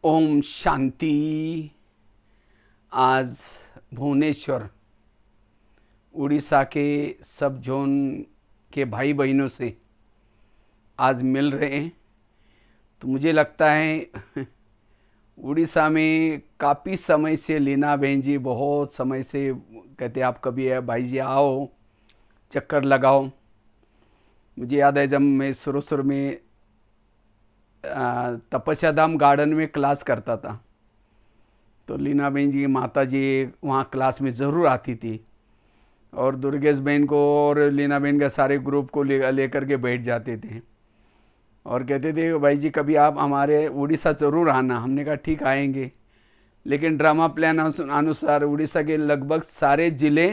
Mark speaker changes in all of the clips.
Speaker 1: ओम शांति। आज भुवनेश्वर उड़ीसा के सब जोन के भाई बहनों से आज मिल रहे हैं। तो मुझे लगता है उड़ीसा में काफ़ी समय से लीना बहन जी बहुत समय से कहते आप कभी भाई जी आओ चक्कर लगाओ। मुझे याद है जब मैं शुरू में तपस्या धाम गार्डन में क्लास करता था तो लीना बहन जी माता जी वहाँ क्लास में ज़रूर आती थी और दुर्गेश बहन को और लीना बहन के सारे ग्रुप को लेकर के बैठ जाते थे और कहते थे भाई जी कभी आप हमारे उड़ीसा ज़रूर आना। हमने कहा ठीक आएंगे, लेकिन ड्रामा प्लान अनुसार उड़ीसा के लगभग सारे ज़िले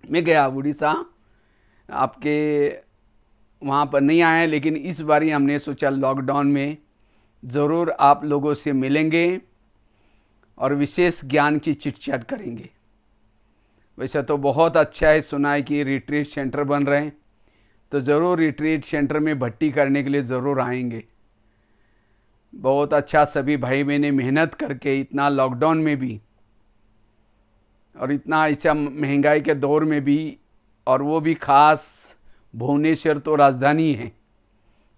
Speaker 1: में गया। उड़ीसा आपके वहाँ पर नहीं आए, लेकिन इस बार ही हमने सोचा लॉकडाउन में ज़रूर आप लोगों से मिलेंगे और विशेष ज्ञान की चिट-चैट करेंगे। वैसे तो बहुत अच्छा है, सुना है कि रिट्रीट सेंटर बन रहे हैं, तो ज़रूर रिट्रीट सेंटर में भट्टी करने के लिए ज़रूर आएंगे। बहुत अच्छा, सभी भाई बहनें मेहनत करके इतना लॉकडाउन में भी और इतना ऐसा महंगाई के दौर में भी, और वो भी खास भुवनेश्वर तो राजधानी है,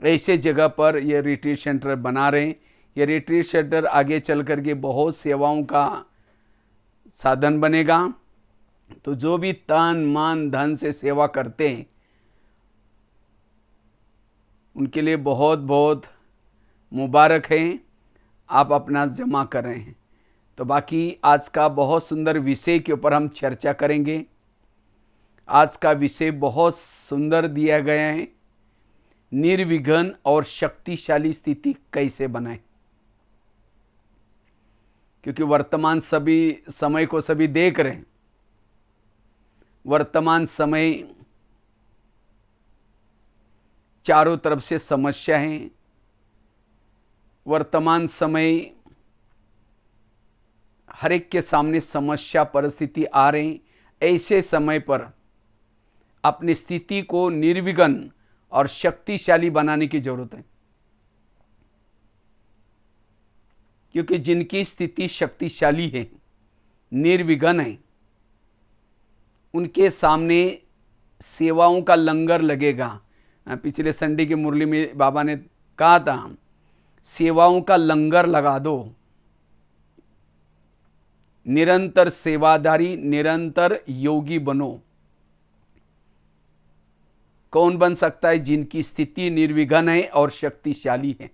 Speaker 1: ऐसे जगह पर ये रिट्रीट सेंटर बना रहे हैं। ये रिट्रीट सेंटर आगे चल कर के बहुत सेवाओं का साधन बनेगा। तो जो भी तन मन धन से सेवा करते हैं उनके लिए बहुत बहुत मुबारक है, आप अपना जमा कर रहे हैं। तो बाकी आज का बहुत सुंदर विषय के ऊपर हम चर्चा करेंगे। आज का विषय बहुत सुंदर दिया गया है, निर्विघ्न और शक्तिशाली स्थिति कैसे बनाए। क्योंकि वर्तमान समय को सभी देख रहे हैं। वर्तमान समय चारों तरफ से समस्या है। वर्तमान समय हर एक के सामने समस्या परिस्थिति आ रही। ऐसे समय पर अपनी स्थिति को निर्विघ्न और शक्तिशाली बनाने की जरूरत है। क्योंकि जिनकी स्थिति शक्तिशाली है, निर्विघ्न है, उनके सामने सेवाओं का लंगर लगेगा। पिछले संडे की मुरली में बाबा ने कहा था, सेवाओं का लंगर लगा दो। निरंतर सेवादारी, निरंतर योगी बनो। कौन बन सकता है? जिनकी स्थिति निर्विघ्न है और शक्तिशाली है।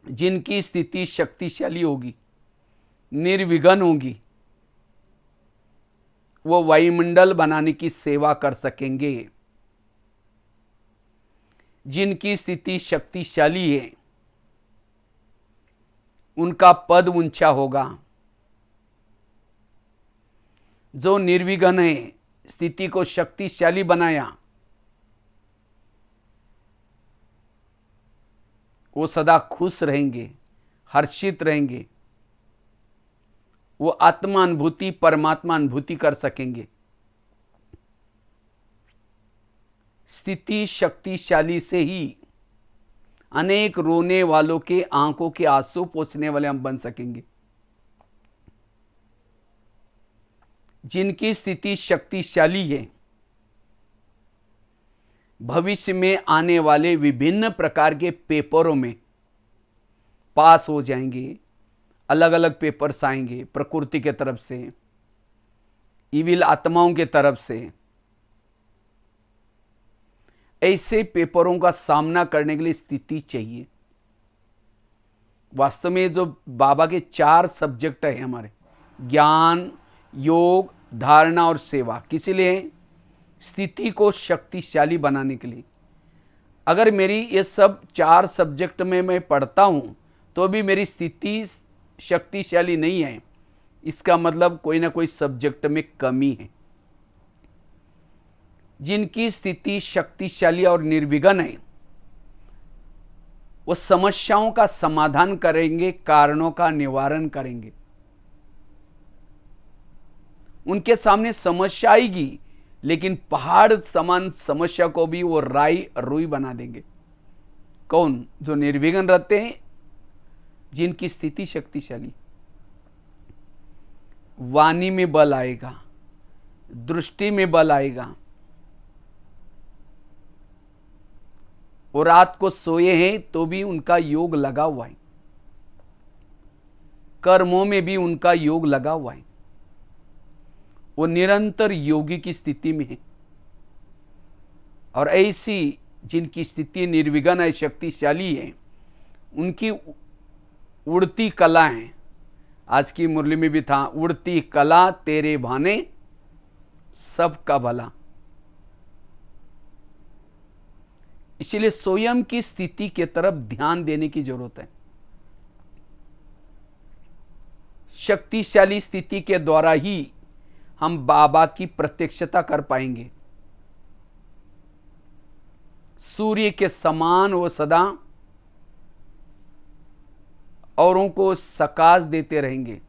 Speaker 1: जिनकी स्थिति शक्तिशाली होगी, निर्विघ्न होगी, वो वायुमंडल बनाने की सेवा कर सकेंगे। जिनकी स्थिति शक्तिशाली है उनका पद ऊंचा होगा। जो निर्विघ्न है, स्थिति को शक्तिशाली बनाया, वो सदा खुश रहेंगे, हर्षित रहेंगे। वो आत्मा अनुभूति, परमात्मा अनुभूति कर सकेंगे। स्थिति शक्तिशाली से ही अनेक रोने वालों के आंखों के आंसू पोंछने वाले हम बन सकेंगे। जिनकी स्थिति शक्तिशाली है, भविष्य में आने वाले विभिन्न प्रकार के पेपरों में पास हो जाएंगे। अलग अलग पेपर्स आएंगे, प्रकृति के तरफ से, इविल आत्माओं के तरफ से। ऐसे पेपरों का सामना करने के लिए स्थिति चाहिए। वास्तव में जो बाबा के 4 सब्जेक्ट है हमारे, ज्ञान, योग, धारणा और सेवा, किस लिए? स्थिति को शक्तिशाली बनाने के लिए। अगर मेरी ये सब 4 सब्जेक्ट में मैं पढ़ता हूं तो भी मेरी स्थिति शक्तिशाली नहीं है, इसका मतलब कोई ना कोई सब्जेक्ट में कमी है। जिनकी स्थिति शक्तिशाली और निर्विघ्न है, वो समस्याओं का समाधान करेंगे, कारणों का निवारण करेंगे। उनके सामने समस्या आएगी, लेकिन पहाड़ समान समस्या को भी वो रुई बना देंगे। कौन? जो निर्विघ्न रहते हैं, जिनकी स्थिति शक्तिशाली। वाणी में बल आएगा, दृष्टि में बल आएगा। वो रात को सोए हैं तो भी उनका योग लगा हुआ है, कर्मों में भी उनका योग लगा हुआ है। वो निरंतर योगी की स्थिति में है। और ऐसी जिनकी स्थिति निर्विघ्न है, शक्तिशाली है, उनकी उड़ती कला है। आज की मुरली में भी था, उड़ती कला तेरे भाने सबका भला। इसलिए स्वयं की स्थिति की तरफ ध्यान देने की जरूरत है। शक्तिशाली स्थिति के द्वारा ही हम बाबा की प्रत्यक्षता कर पाएंगे। सूर्य के समान वो सदा औरों को सकाश देते रहेंगे।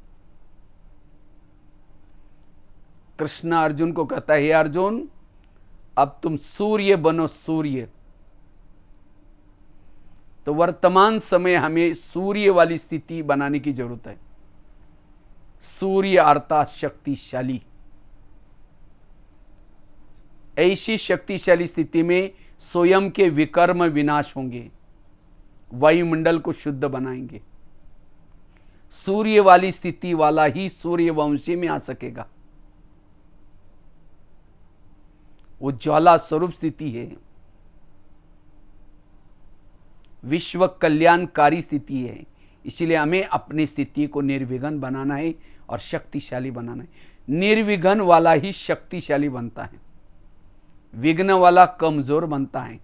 Speaker 1: कृष्ण अर्जुन को कहता है, हे अर्जुन, अब तुम सूर्य बनो, सूर्य। तो वर्तमान समय हमें सूर्य वाली स्थिति बनाने की जरूरत है। सूर्य अर्थात शक्तिशाली। ऐसी शक्तिशाली स्थिति में स्वयं के विकर्म विनाश होंगे, वायुमंडल को शुद्ध बनाएंगे। सूर्य वाली स्थिति वाला ही सूर्यवंशी में आ सकेगा। वो ज्वाला स्वरूप स्थिति है, विश्व कल्याणकारी स्थिति है। इसीलिए हमें अपनी स्थिति को निर्विघ्न बनाना है और शक्तिशाली बनाना है। निर्विघ्न वाला ही शक्तिशाली बनता है, विघ्न वाला कमजोर बनता है।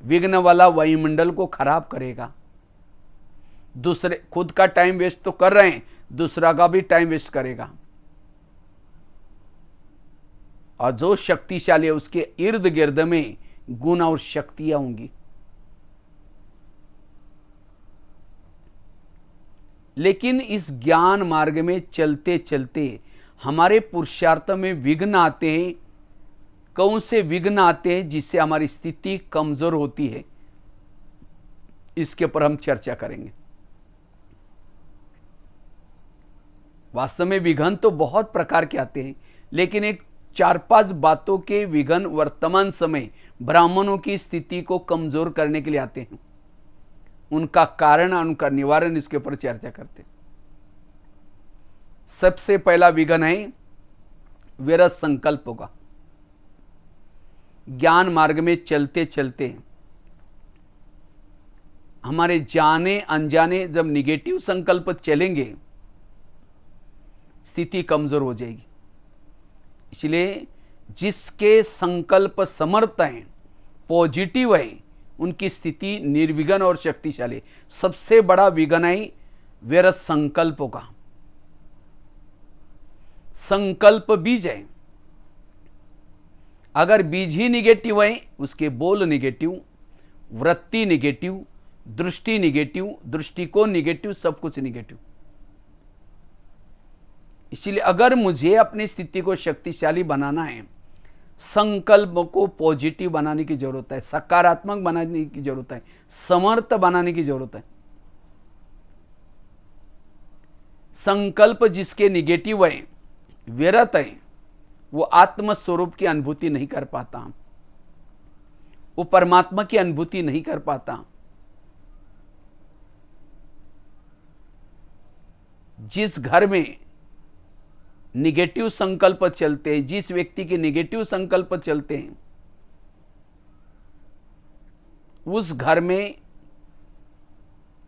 Speaker 1: विघ्न वाला वायुमंडल को खराब करेगा। दूसरे खुद का टाइम वेस्ट तो कर रहे हैं, दूसरा का भी टाइम वेस्ट करेगा। और जो शक्तिशाली है उसके इर्द गिर्द में गुण और शक्तियां होंगी। लेकिन इस ज्ञान मार्ग में चलते चलते हमारे पुरुषार्थ में विघ्न आते हैं। कौन से विघ्न आते हैं जिससे हमारी स्थिति कमजोर होती है, इसके ऊपर हम चर्चा करेंगे। वास्तव में विघ्न तो बहुत प्रकार के आते हैं, लेकिन एक 4-5 बातों के विघ्न वर्तमान समय ब्राह्मणों की स्थिति को कमजोर करने के लिए आते हैं। उनका कारण, उनका निवारण, इसके ऊपर चर्चा करते हैं। सबसे पहला विघ्न है विरत संकल्प का। ज्ञान मार्ग में चलते चलते हमारे जाने अनजाने जब निगेटिव संकल्प चलेंगे, स्थिति कमजोर हो जाएगी। इसलिए जिसके संकल्प समर्थ हैं, पॉजिटिव है, उनकी स्थिति निर्विघ्न और शक्तिशाली। सबसे बड़ा विघ्न है व्यर्थ संकल्पों का। संकल्प बीज है, अगर बीज ही निगेटिव है, उसके बोल निगेटिव, वृत्ति निगेटिव, दृष्टि निगेटिव, दृष्टिकोण निगेटिव, सब कुछ निगेटिव। इसलिए अगर मुझे अपनी स्थिति को शक्तिशाली बनाना है, संकल्प को पॉजिटिव बनाने की जरूरत है, सकारात्मक बनाने की जरूरत है, समर्थ बनाने की जरूरत है। संकल्प जिसके निगेटिव है, व्यर्थ है, वो आत्म स्वरूप की अनुभूति नहीं कर पाता, वो परमात्मा की अनुभूति नहीं कर पाता। जिस घर में निगेटिव संकल्प चलते हैं, जिस व्यक्ति के निगेटिव संकल्प चलते हैं, उस घर में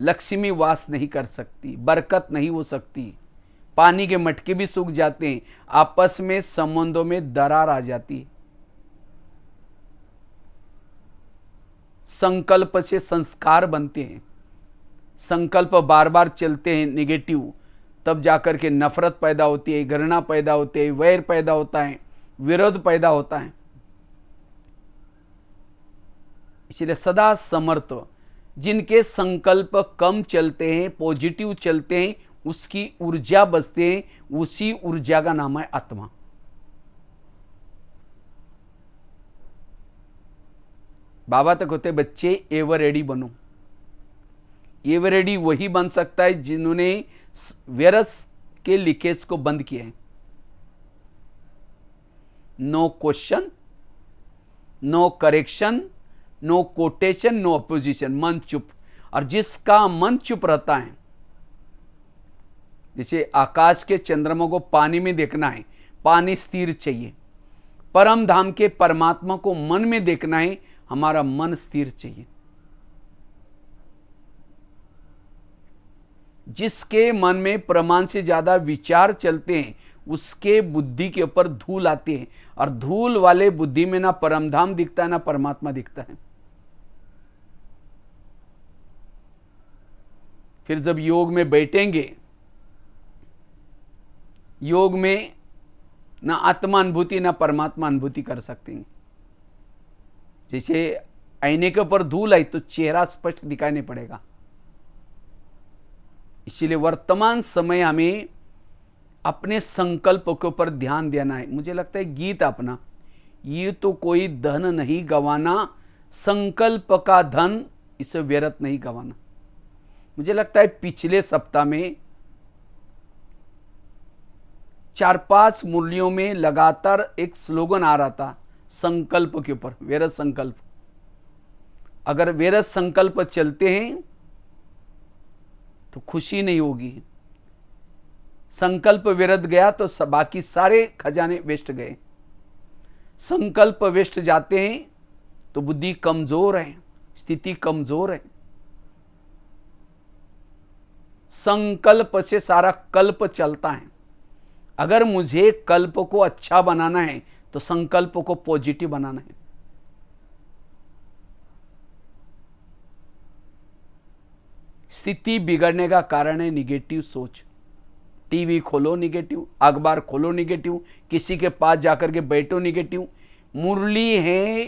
Speaker 1: लक्ष्मी वास नहीं कर सकती, बरकत नहीं हो सकती, पानी के मटके भी सूख जाते हैं, आपस में संबंधों में दरार आ जाती है। संकल्प से संस्कार बनते हैं। संकल्प बार बार चलते हैं निगेटिव, तब जाकर के नफरत पैदा होती है, घृणा पैदा होती है, वैर पैदा होता है, विरोध पैदा होता है। इसलिए सदा समर्थ, जिनके संकल्प कम चलते हैं, पॉजिटिव चलते हैं, उसकी ऊर्जा बचते हैं, उसी ऊर्जा का नाम है आत्मा। बाबा तक होते बच्चे एवर रेडी बनो। एवर रेडी वही बन सकता है जिन्होंने वायरस के लीकेज को बंद किया है। No question, no correction, no quotation, no opposition, मन चुप। और जिसका मन चुप रहता है, जैसे आकाश के चंद्रमा को पानी में देखना है, पानी स्थिर चाहिए। परम धाम के परमात्मा को मन में देखना है, हमारा मन स्थिर चाहिए। जिसके मन में प्रमाण से ज्यादा विचार चलते हैं, उसके बुद्धि के ऊपर धूल आती है, और धूल वाले बुद्धि में ना परमधाम दिखता है ना परमात्मा दिखता है। फिर जब योग में बैठेंगे, योग में ना आत्मा अनुभूति ना परमात्मा अनुभूति कर सकते हैं। जैसे आईने के ऊपर धूल आई तो चेहरा स्पष्ट दिखाई नहीं पड़ेगा। इसीलिए वर्तमान समय हमें अपने संकल्प के ऊपर ध्यान देना है। मुझे लगता है गीत अपना, ये तो कोई धन नहीं गंवाना, संकल्प का धन इसे व्यर्थ नहीं गंवाना। मुझे लगता है पिछले सप्ताह में 4-5 मुरलियों में लगातार एक स्लोगन आ रहा था संकल्प के ऊपर, व्यर्थ संकल्प। अगर व्यर्थ संकल्प चलते हैं तो खुशी नहीं होगी। संकल्प व्यर्थ गया तो बाकी सारे खजाने वेस्ट गए। संकल्प वेस्ट जाते हैं तो बुद्धि कमजोर है, स्थिति कमजोर है। संकल्प से सारा कल्प चलता है। अगर मुझे कल्प को अच्छा बनाना है तो संकल्प को पॉजिटिव बनाना है। स्थिति बिगड़ने का कारण है निगेटिव सोच। टीवी खोलो निगेटिव, अखबार खोलो निगेटिव, किसी के पास जाकर के बैठो निगेटिव। मुरली है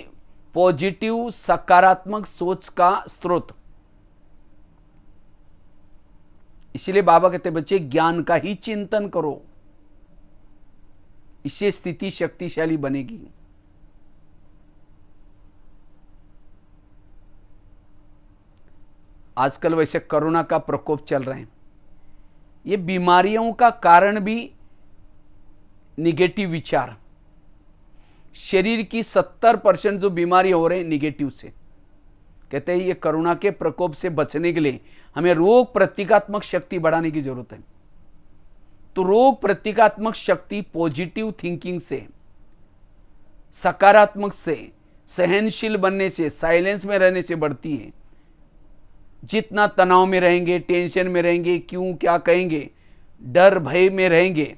Speaker 1: पॉजिटिव सकारात्मक सोच का स्रोत। इसलिए बाबा कहते बच्चे ज्ञान का ही चिंतन करो, इससे स्थिति शक्तिशाली बनेगी। आजकल वैसे कोरोना का प्रकोप चल रहा है। ये बीमारियों का कारण भी निगेटिव विचार। शरीर की 70% जो बीमारी हो रहे हैं निगेटिव से। कहते हैं ये कोरोना के प्रकोप से बचने के लिए हमें रोग प्रतिकात्मक शक्ति बढ़ाने की जरूरत है। तो रोग प्रतिकात्मक शक्ति पॉजिटिव थिंकिंग से, सकारात्मक से, सहनशील बनने से, साइलेंस में रहने से बढ़ती है। जितना तनाव में रहेंगे, टेंशन में रहेंगे, क्यों क्या कहेंगे, डर भय में रहेंगे,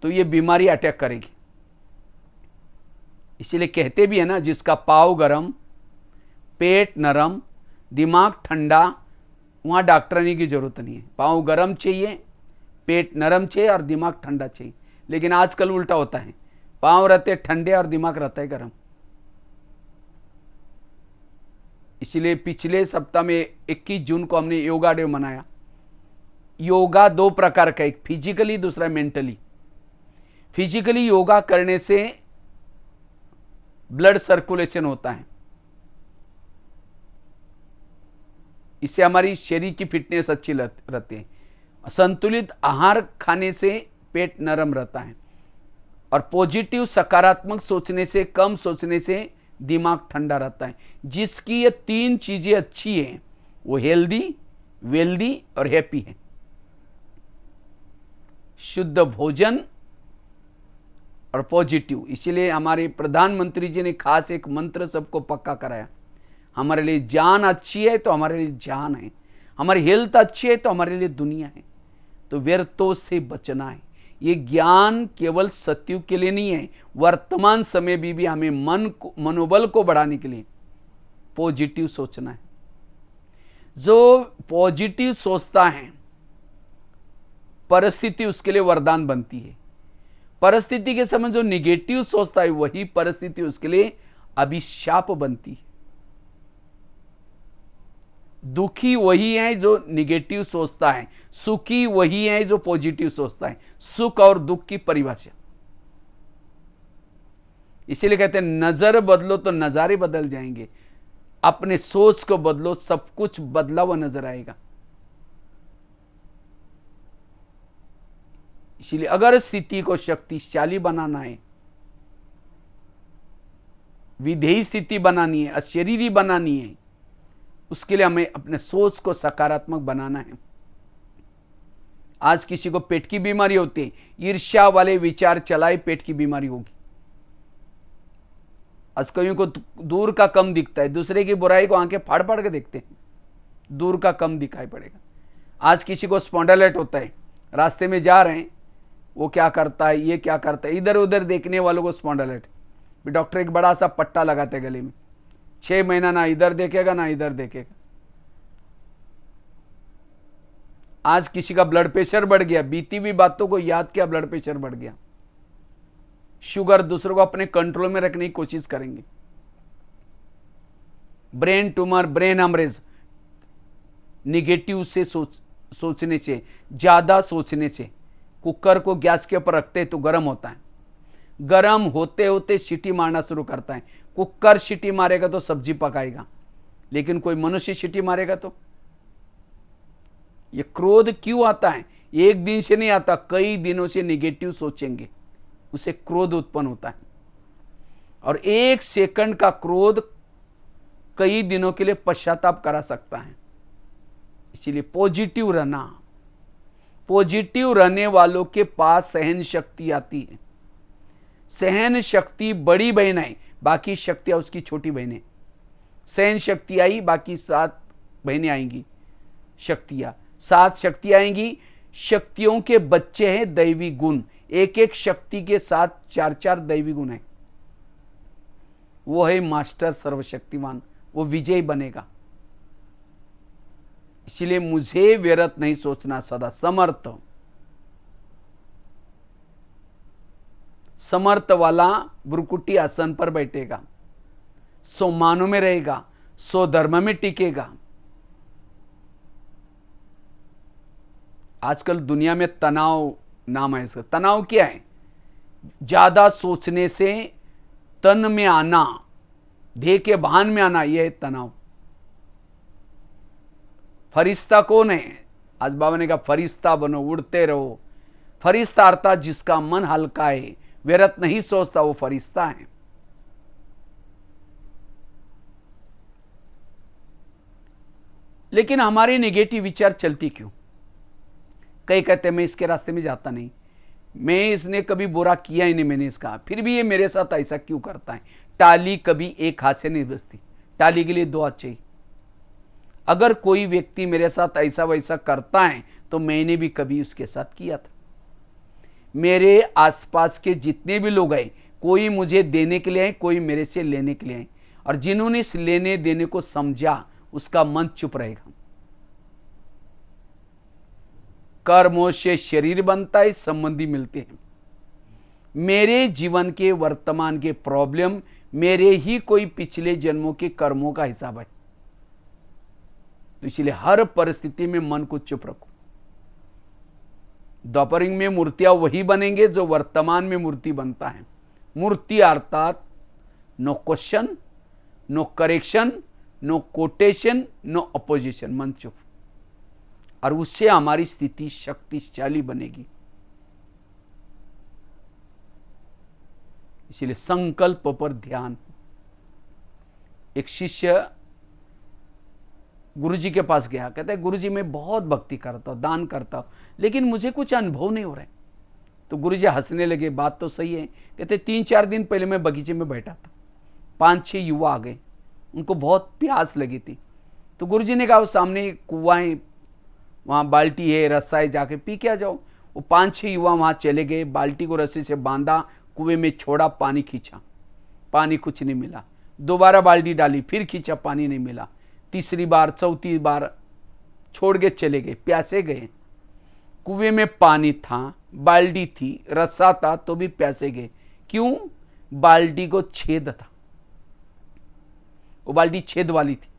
Speaker 1: तो ये बीमारी अटैक करेगी। इसीलिए कहते भी है ना, जिसका पाँव गरम, पेट नरम, दिमाग ठंडा, वहाँ डॉक्टरानी की जरूरत नहीं है। पाँव गरम चाहिए, पेट नरम चाहिए और दिमाग ठंडा चाहिए। लेकिन आजकल उल्टा होता है, पाँव रहते ठंडे और दिमाग रहता है गरम। इसलिए पिछले सप्ताह में 21 जून को हमने योगा डे मनाया। योगा 2 प्रकार का, एक फिजिकली, दूसरा मेंटली। फिजिकली योगा करने से ब्लड सर्कुलेशन होता है, इससे हमारी शरीर की फिटनेस अच्छी रहती है। संतुलित आहार खाने से पेट नरम रहता है, और पॉजिटिव सकारात्मक सोचने से, कम सोचने से दिमाग ठंडा रहता है। जिसकी ये 3 चीजें अच्छी हैं वो हेल्दी, वेल्दी और हैप्पी है। शुद्ध भोजन और पॉजिटिव। इसीलिए हमारे प्रधानमंत्री जी ने खास एक मंत्र सबको पक्का कराया, हमारे लिए जान अच्छी है तो हमारे लिए जान है, हमारी हेल्थ अच्छी है तो हमारे लिए दुनिया है। तो व्यर्थों से बचना है। ये ज्ञान केवल सत्युग के लिए नहीं है, वर्तमान समय भी हमें मनोबल को बढ़ाने के लिए पॉजिटिव सोचना है। जो पॉजिटिव सोचता है परिस्थिति उसके लिए वरदान बनती है। परिस्थिति के समय जो निगेटिव सोचता है वही परिस्थिति उसके लिए अभिशाप बनती है। दुखी वही है जो निगेटिव सोचता है, सुखी वही है जो पॉजिटिव सोचता है। सुख और दुख की परिभाषा। इसीलिए कहते हैं नजर बदलो तो नजारे बदल जाएंगे। अपने सोच को बदलो, सब कुछ बदला हुआ नजर आएगा। इसलिए अगर स्थिति को शक्तिशाली बनाना है, विधेयी स्थिति बनानी है, अशरीरी बनानी है, उसके लिए हमें अपने सोच को सकारात्मक बनाना है। आज किसी को पेट की बीमारी होती है, ईर्ष्या वाले विचार चलाए पेट की बीमारी होगी। आज कईयों को दूर का कम दिखता है, दूसरे की बुराई को आंखें फाड़ फाड़ के देखते हैं, दूर का कम दिखाई पड़ेगा। आज किसी को स्पॉन्डिलाइट होता है, रास्ते में जा रहे हैं, वो क्या करता है, ये क्या करता है, इधर उधर देखने वालों को स्पॉन्डिलाइट। डॉक्टर एक बड़ा सा पट्टा लगाते गले में, 6 महीना ना इधर देखेगा ना इधर देखेगा। आज किसी का ब्लड प्रेशर बढ़ गया, बीती हुई बातों को याद किया, ब्लड प्रेशर बढ़ गया। शुगर, दूसरों को अपने कंट्रोल में रखने की कोशिश करेंगे। Brain tumour, brain haemorrhage, negative से सोचने से, ज्यादा सोचने से। कुकर को गैस के ऊपर रखते तो गर्म होता है, गर्म होते होते सीटी मारना शुरू करता है। कुकर सीटी मारेगा तो सब्जी पकाएगा, लेकिन कोई मनुष्य सीटी मारेगा तो। ये क्रोध क्यों आता है? एक दिन से नहीं आता, कई दिनों से निगेटिव सोचेंगे, उसे क्रोध उत्पन्न होता है। और 1 सेकंड का क्रोध कई दिनों के लिए पश्चाताप करा सकता है। इसीलिए पॉजिटिव रहना, पॉजिटिव रहने वालों के पास सहन शक्ति आती है। सहन शक्ति बड़ी बहन है, बाकी शक्तियां उसकी छोटी बहनें। सहन शक्ति आई, बाकी 7 बहनें आएंगी, शक्तियां 7 शक्ति आएंगी। शक्तियों के बच्चे हैं दैवी गुण, एक एक शक्ति के साथ 4-4 दैवी गुण है। वो है मास्टर सर्वशक्तिमान, वो विजयी बनेगा। इसलिए मुझे व्यर्थ नहीं सोचना, सदा समर्थ। समर्थ वाला भ्रुकुटी आसन पर बैठेगा, 100 मानों में रहेगा, 100 धर्म में टिकेगा। आजकल दुनिया में तनाव नाम है इसका। तनाव क्या है? ज्यादा सोचने से तन में आना, देह के भान में आना, यह है तनाव। फरिश्ता कौन है? आज बाबा ने कहा फरिश्ता बनो, उड़ते रहो। फरिश्ता अर्थात जिसका मन हल्का है, व्यर्थ नहीं सोचता, वो फरिश्ता है। लेकिन हमारी नेगेटिव विचार चलती क्यों? कई कहते हैं मैं इसके रास्ते में जाता नहीं, मैं इसने कभी बुरा किया ही नहीं, मैंने इसका, फिर भी ये मेरे साथ ऐसा क्यों करता है? टाली कभी एक हाथ से नहीं बजती, टाली के लिए 2 हाथ चाहिए। अगर कोई व्यक्ति मेरे साथ ऐसा वैसा करता है तो मैंने भी कभी उसके साथ किया था। मेरे आसपास के जितने भी लोग हैं, कोई मुझे देने के लिए आए, कोई मेरे से लेने के लिए आए, और जिन्होंने इस लेने देने को समझा उसका मन चुप रहेगा। कर्मों से शरीर बनता है, संबंधी मिलते हैं। मेरे जीवन के वर्तमान के प्रॉब्लम मेरे ही कोई पिछले जन्मों के कर्मों का हिसाब है। तो इसलिए हर परिस्थिति में मन को चुप रखो। द्वापरयुग में मूर्तियां वही बनेंगे जो वर्तमान में मूर्ति बनता है। मूर्ति अर्थात no question, no correction, no quotation, no opposition, मन चुप। और उससे हमारी स्थिति शक्तिशाली बनेगी। इसलिए संकल्प पर ध्यान। एक शिष्य गुरुजी के पास गया, कहता है गुरुजी मैं बहुत भक्ति करता हूँ, दान करता हूँ, लेकिन मुझे कुछ अनुभव नहीं हो रहा है। तो गुरुजी हंसने लगे, बात तो सही है। कहते 3-4 दिन पहले मैं बगीचे में बैठा था, 5-6 युवा आ गए, उनको बहुत प्यास लगी थी। तो गुरुजी ने कहा वो सामने कुआं है, वहाँ बाल्टी है, रस्सा है, जाके पी के आ जाओ। वो 5-6 युवा वहाँ चले गए, बाल्टी को रस्सी से बांधा, कुएं में छोड़ा, पानी खींचा, पानी कुछ नहीं मिला। दोबारा बाल्टी डाली, फिर खींचा, पानी नहीं मिला। तीसरी बार, चौथी बार छोड़ के चले गए, प्यासे गए। कुएं में पानी था, बाल्टी थी, रस्सा था, तो भी प्यासे गए। क्यों? बाल्टी को छेद था, वो बाल्टी छेद वाली थी।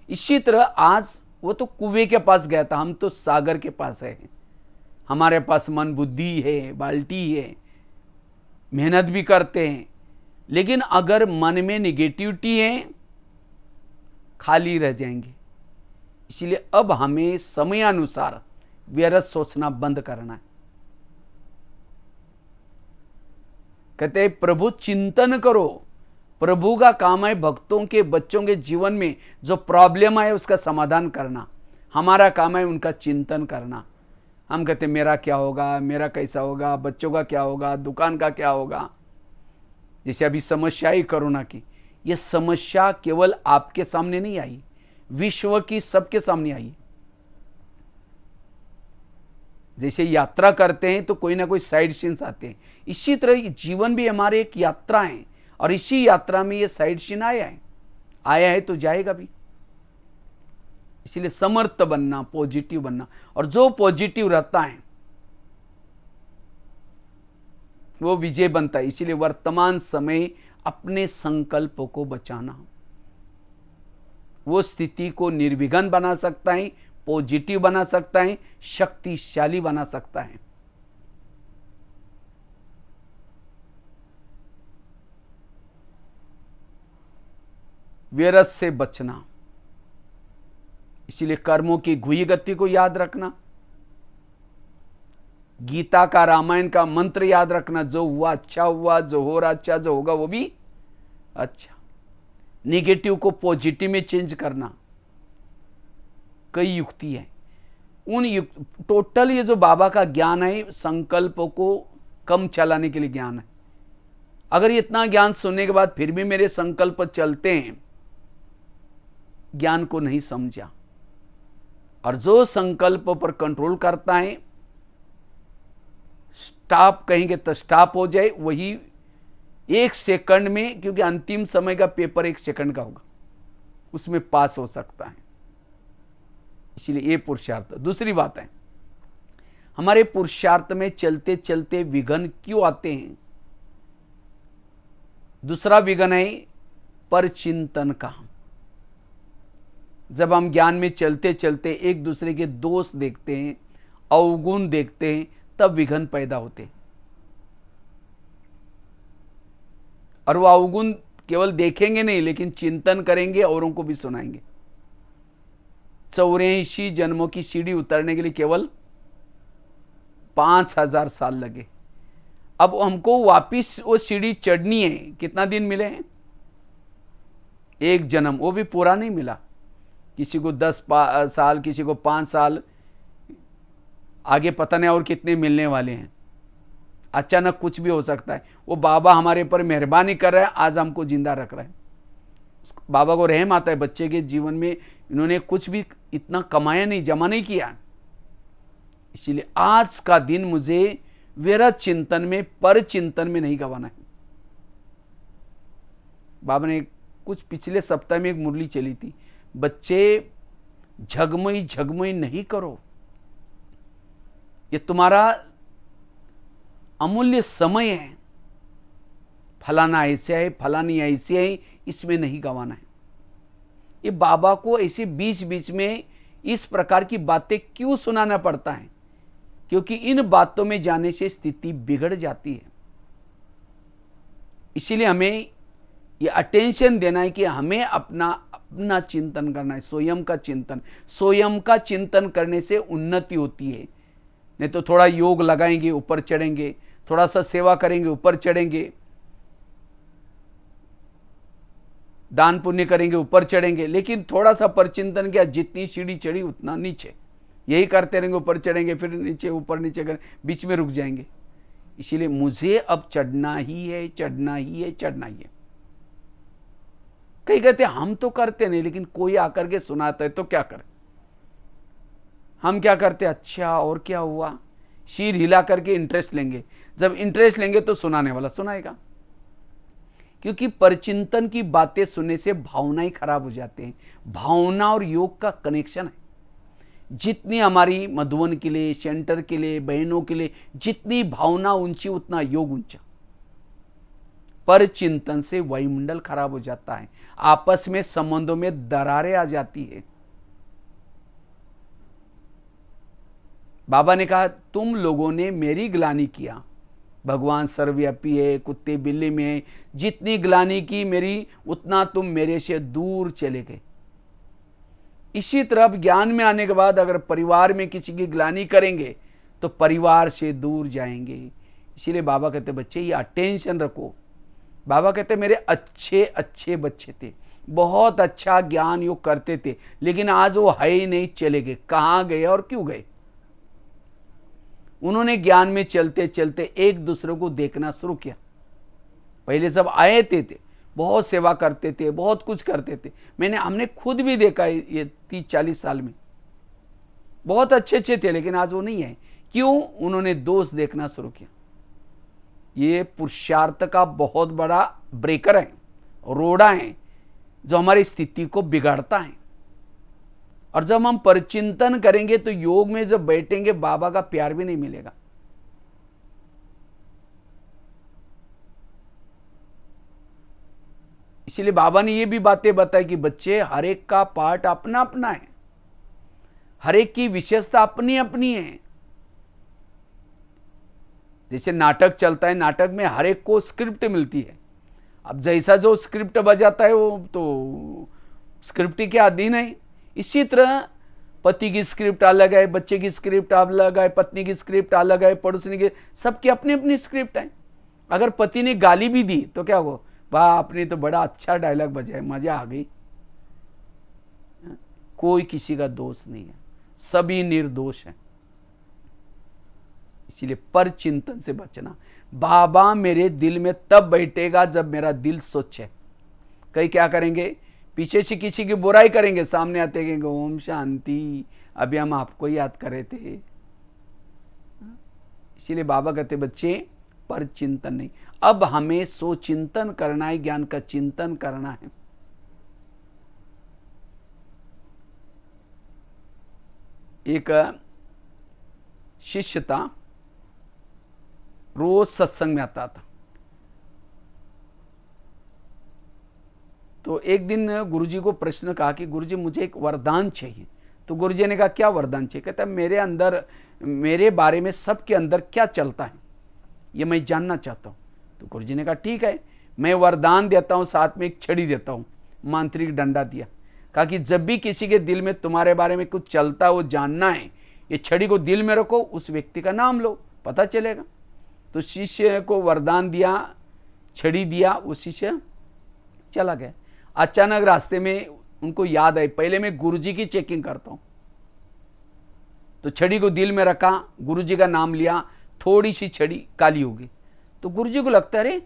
Speaker 1: इसी तरह आज वो तो कुएं के पास गया था, हम तो सागर के पास है। हमारे पास मन बुद्धि है, बाल्टी है, मेहनत भी करते हैं, लेकिन अगर मन में निगेटिविटी है खाली रह जाएंगे। इसलिए अब हमें समयानुसार व्यर्थ सोचना बंद करना है। कहते हैं प्रभु चिंतन करो। प्रभु का काम है भक्तों के, बच्चों के जीवन में जो प्रॉब्लम है उसका समाधान करना। हमारा काम है उनका चिंतन करना। हम कहते हैं मेरा क्या होगा, मेरा कैसा होगा, बच्चों का क्या होगा, दुकान का क्या होगा। जैसे अभी समस्या ही कोरोना की, ये समस्या केवल आपके सामने नहीं आई, विश्व की सबके सामने आई। जैसे यात्रा करते हैं तो कोई ना कोई साइड सीन्स आते हैं, इसी तरह जीवन भी हमारे एक यात्रा है, और इसी यात्रा में ये साइड सीन आया है तो जाएगा भी। इसलिए समर्थ बनना, पॉजिटिव बनना, और जो पॉजिटिव रहता है वो विजय बनता है। इसीलिए वर्तमान समय अपने संकल्पों को बचाना, वो स्थिति को निर्विघ्न बना सकता है, पॉजिटिव बना सकता है, शक्तिशाली बना सकता है। व्यर्थ से बचना, इसीलिए कर्मों की गुही गति को याद रखना, गीता का, रामायण का मंत्र याद रखना, जो हुआ अच्छा हुआ, जो हो रहा अच्छा, जो होगा वो भी अच्छा। नेगेटिव को पॉजिटिव में चेंज करना। कई युक्ति है, उन टोटल ये जो बाबा का ज्ञान है संकल्पों को कम चलाने के लिए ज्ञान है। अगर इतना ज्ञान सुनने के बाद फिर भी मेरे संकल्प चलते हैं, ज्ञान को नहीं समझा। और जो संकल्प पर कंट्रोल करता है, स्टॉप कहेंगे तो स्टॉप हो जाए, वही 1 सेकंड में, क्योंकि अंतिम समय का पेपर 1 सेकंड का होगा, उसमें पास हो सकता है। इसलिए ये पुरुषार्थ। दूसरी बात है, हमारे पुरुषार्थ में चलते चलते विघ्न क्यों आते हैं? दूसरा विघ्न है परचिंतन का। जब हम ज्ञान में चलते चलते एक दूसरे के दोष देखते हैं, अवगुण देखते हैं, तब विघ्न पैदा होते हैं। और वो अवगुण केवल देखेंगे नहीं, लेकिन चिंतन करेंगे, औरों को भी सुनाएंगे। 84 जन्मों की सीढ़ी उतरने के लिए केवल 5000 साल लगे। अब हमको वापिस वो सीढ़ी चढ़नी है, कितना दिन मिले हैं? 1 जन्म, वो भी पूरा नहीं मिला। किसी को 10 साल, किसी को 5 साल, आगे पता नहीं और कितने मिलने वाले हैं। अचानक कुछ भी हो सकता है। वो बाबा हमारे पर मेहरबानी कर रहा है, आज हमको जिंदा रख रहा है। बाबा को रहम आता है बच्चे के जीवन में, इन्होंने कुछ भी इतना कमाया नहीं, जमा नहीं किया। इसीलिए आज का दिन मुझे व्यर्थ चिंतन में, पर चिंतन में नहीं गंवाना है। बाबा ने कुछ पिछले सप्ताह में एक मुरली चली थी, बच्चे झगमई झगमई नहीं करो, ये तुम्हारा अमूल्य समय है। फलाना ऐसे है, फलानी ऐसी है, इसमें नहीं गंवाना है। ये बाबा को ऐसे बीच बीच में इस प्रकार की बातें क्यों सुनाना पड़ता है? क्योंकि इन बातों में जाने से स्थिति बिगड़ जाती है। इसीलिए हमें ये अटेंशन देना है कि हमें अपना चिंतन करना है, स्वयं का चिंतन। स्वयं का चिंतन करने से उन्नति होती है। नहीं तो थोड़ा योग लगाएंगे, ऊपर चढ़ेंगे, थोड़ा सा सेवा करेंगे, ऊपर चढ़ेंगे, दान पुण्य करेंगे, ऊपर चढ़ेंगे, लेकिन थोड़ा सा परचिंतन किया, जितनी सीढ़ी चढ़ी उतना नीचे। यही करते रहेंगे, ऊपर चढ़ेंगे, फिर नीचे, ऊपर नीचे करें, बीच में रुक जाएंगे। इसीलिए मुझे अब चढ़ना ही है, चढ़ना ही है, चढ़ना ही है। कई कहते हम तो करते नहीं, लेकिन कोई आकर के सुनाता है तो क्या करें? हम क्या करते? अच्छा और क्या हुआ, सिर हिला करके इंटरेस्ट लेंगे। जब इंटरेस्ट लेंगे तो सुनाने वाला सुनाएगा। क्योंकि परचिंतन की बातें सुनने से भावनाएं खराब हो जाते हैं। भावना और योग का कनेक्शन है। जितनी हमारी मधुबन के लिए, सेंटर के लिए, बहनों के लिए जितनी भावना ऊंची, उतना योग ऊंचा। परचिंतन से वायुमंडल खराब हो जाता है, आपस में संबंधों में दरारें आ जाती है। बाबा ने कहा तुम लोगों ने मेरी ग्लानि किया। भगवान सर्वव्यापी है, कुत्ते बिल्ली में है, जितनी ग्लानि की मेरी, उतना तुम मेरे से दूर चले गए। इसी तरह ज्ञान में आने के बाद अगर परिवार में किसी की ग्लानि करेंगे तो परिवार से दूर जाएंगे। इसीलिए बाबा कहते बच्चे ये अटेंशन रखो। बाबा कहते मेरे अच्छे अच्छे बच्चे थे, बहुत अच्छा ज्ञान योग करते थे, लेकिन आज वो है ही नहीं, चले गए। कहाँ गए और क्यों गए? उन्होंने ज्ञान में चलते चलते एक दूसरे को देखना शुरू किया। पहले सब आए थे बहुत सेवा करते थे, बहुत कुछ करते थे। हमने खुद भी देखा ये 30-40 साल में बहुत अच्छे अच्छे थे, लेकिन आज वो नहीं है। क्यों? उन्होंने दोष देखना शुरू किया। ये पुरुषार्थ का बहुत बड़ा ब्रेकर है, रोड़ा है, जो हमारी स्थिति को बिगाड़ता है। और जब हम परिचिंतन करेंगे तो योग में जब बैठेंगे बाबा का प्यार भी नहीं मिलेगा। इसलिए बाबा ने ये भी बातें बताई कि बच्चे, हर एक का पार्ट अपना अपना है, हर एक की विशेषता अपनी अपनी है। जैसे नाटक चलता है, नाटक में हर एक को स्क्रिप्ट मिलती है। अब जैसा जो स्क्रिप्ट बजाता है वो तो स्क्रिप्ट के अधीन है। इसी तरह पति की स्क्रिप्ट अलग है, बच्चे की स्क्रिप्ट अलग है, पत्नी की स्क्रिप्ट अलग है, पड़ोसी की, सबकी अपनी अपनी स्क्रिप्ट है। अगर पति ने गाली भी दी तो क्या हो, वाह आपने तो बड़ा अच्छा डायलॉग बजाया, मजा आ गई। कोई किसी का दोष नहीं है, सभी निर्दोष हैं। इसीलिए पर चिंतन से बचना। बाबा मेरे दिल में तब बैठेगा जब मेरा दिल स्वच्छ है। कई क्या करेंगे, पीछे से किसी की बुराई करेंगे, सामने आते कहेंगे ओम शांति, अभी हम आपको याद कर रहे थे। इसीलिए बाबा कहते बच्चे पर चिंतन नहीं, अब हमें सोचिंतन करना है, ज्ञान का चिंतन करना है। एक शिष्य था, रोज सत्संग में आता था। तो एक दिन गुरुजी को प्रश्न कहा कि गुरुजी मुझे एक वरदान चाहिए। तो गुरुजी ने कहा क्या वरदान चाहिए? कहता मेरे अंदर, मेरे बारे में सबके अंदर क्या चलता है ये मैं जानना चाहता हूँ। तो गुरुजी ने कहा ठीक है, मैं वरदान देता हूँ, साथ में एक छड़ी देता हूँ। मांत्रिक डंडा दिया, कहा कि जब भी किसी के दिल में तुम्हारे बारे में कुछ चलता है वो जानना है, ये छड़ी को दिल में रखो, उस व्यक्ति का नाम लो, पता चलेगा। तो शिष्य को वरदान दिया, छड़ी दिया, वो शिष्य चला गया। अचानक रास्ते में उनको याद आई, पहले मैं गुरुजी की चेकिंग करता हूं। तो छड़ी को दिल में रखा, गुरुजी का नाम लिया, थोड़ी सी छड़ी काली हो गई। तो गुरुजी को लगता है अरे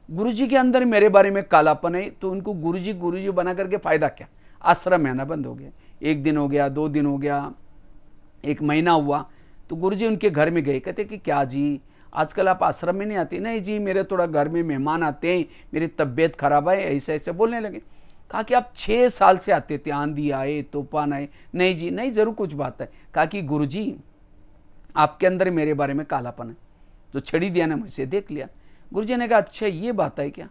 Speaker 1: गुरुजी के अंदर मेरे बारे में कालापन है, तो उनको गुरुजी गुरुजी बना करके फायदा क्या? आश्रम में आना बंद हो गया। 1 दिन हो गया, 2 दिन हो गया, 1 महीना हुआ। तो गुरुजी उनके घर में गए, कहते कि क्या जी आजकल आप आश्रम में नहीं आते? नहीं जी, मेरे थोड़ा घर में मेहमान आते हैं, मेरी तबीयत खराब है, ऐसे ऐसे बोलने लगे। कहा कि आप 6 साल से आते थे, आंधी आए, तूफान आए। नहीं जी, नहीं, जरूर कुछ बात है। कहा कि गुरुजी आपके अंदर मेरे बारे में कालापन है। जो छड़ी दिया ना, मुझसे देख लिया। गुरुजी ने कहा अच्छा ये बात है क्या,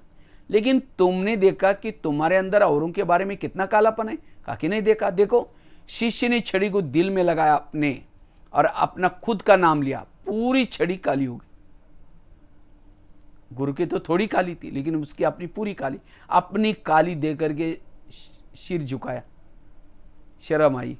Speaker 1: लेकिन तुमने देखा कि तुम्हारे अंदर औरों के बारे में कितना कालापन है? कहा कि नहीं देखा। देखो, शिष्य ने छड़ी को दिल में लगाया अपने और अपना खुद का नाम लिया, पूरी छड़ी काली हो गई। गुरु की तो थोड़ी काली थी, लेकिन उसकी अपनी पूरी काली, अपनी काली दे करके सिर झुकाया, शर्म आई।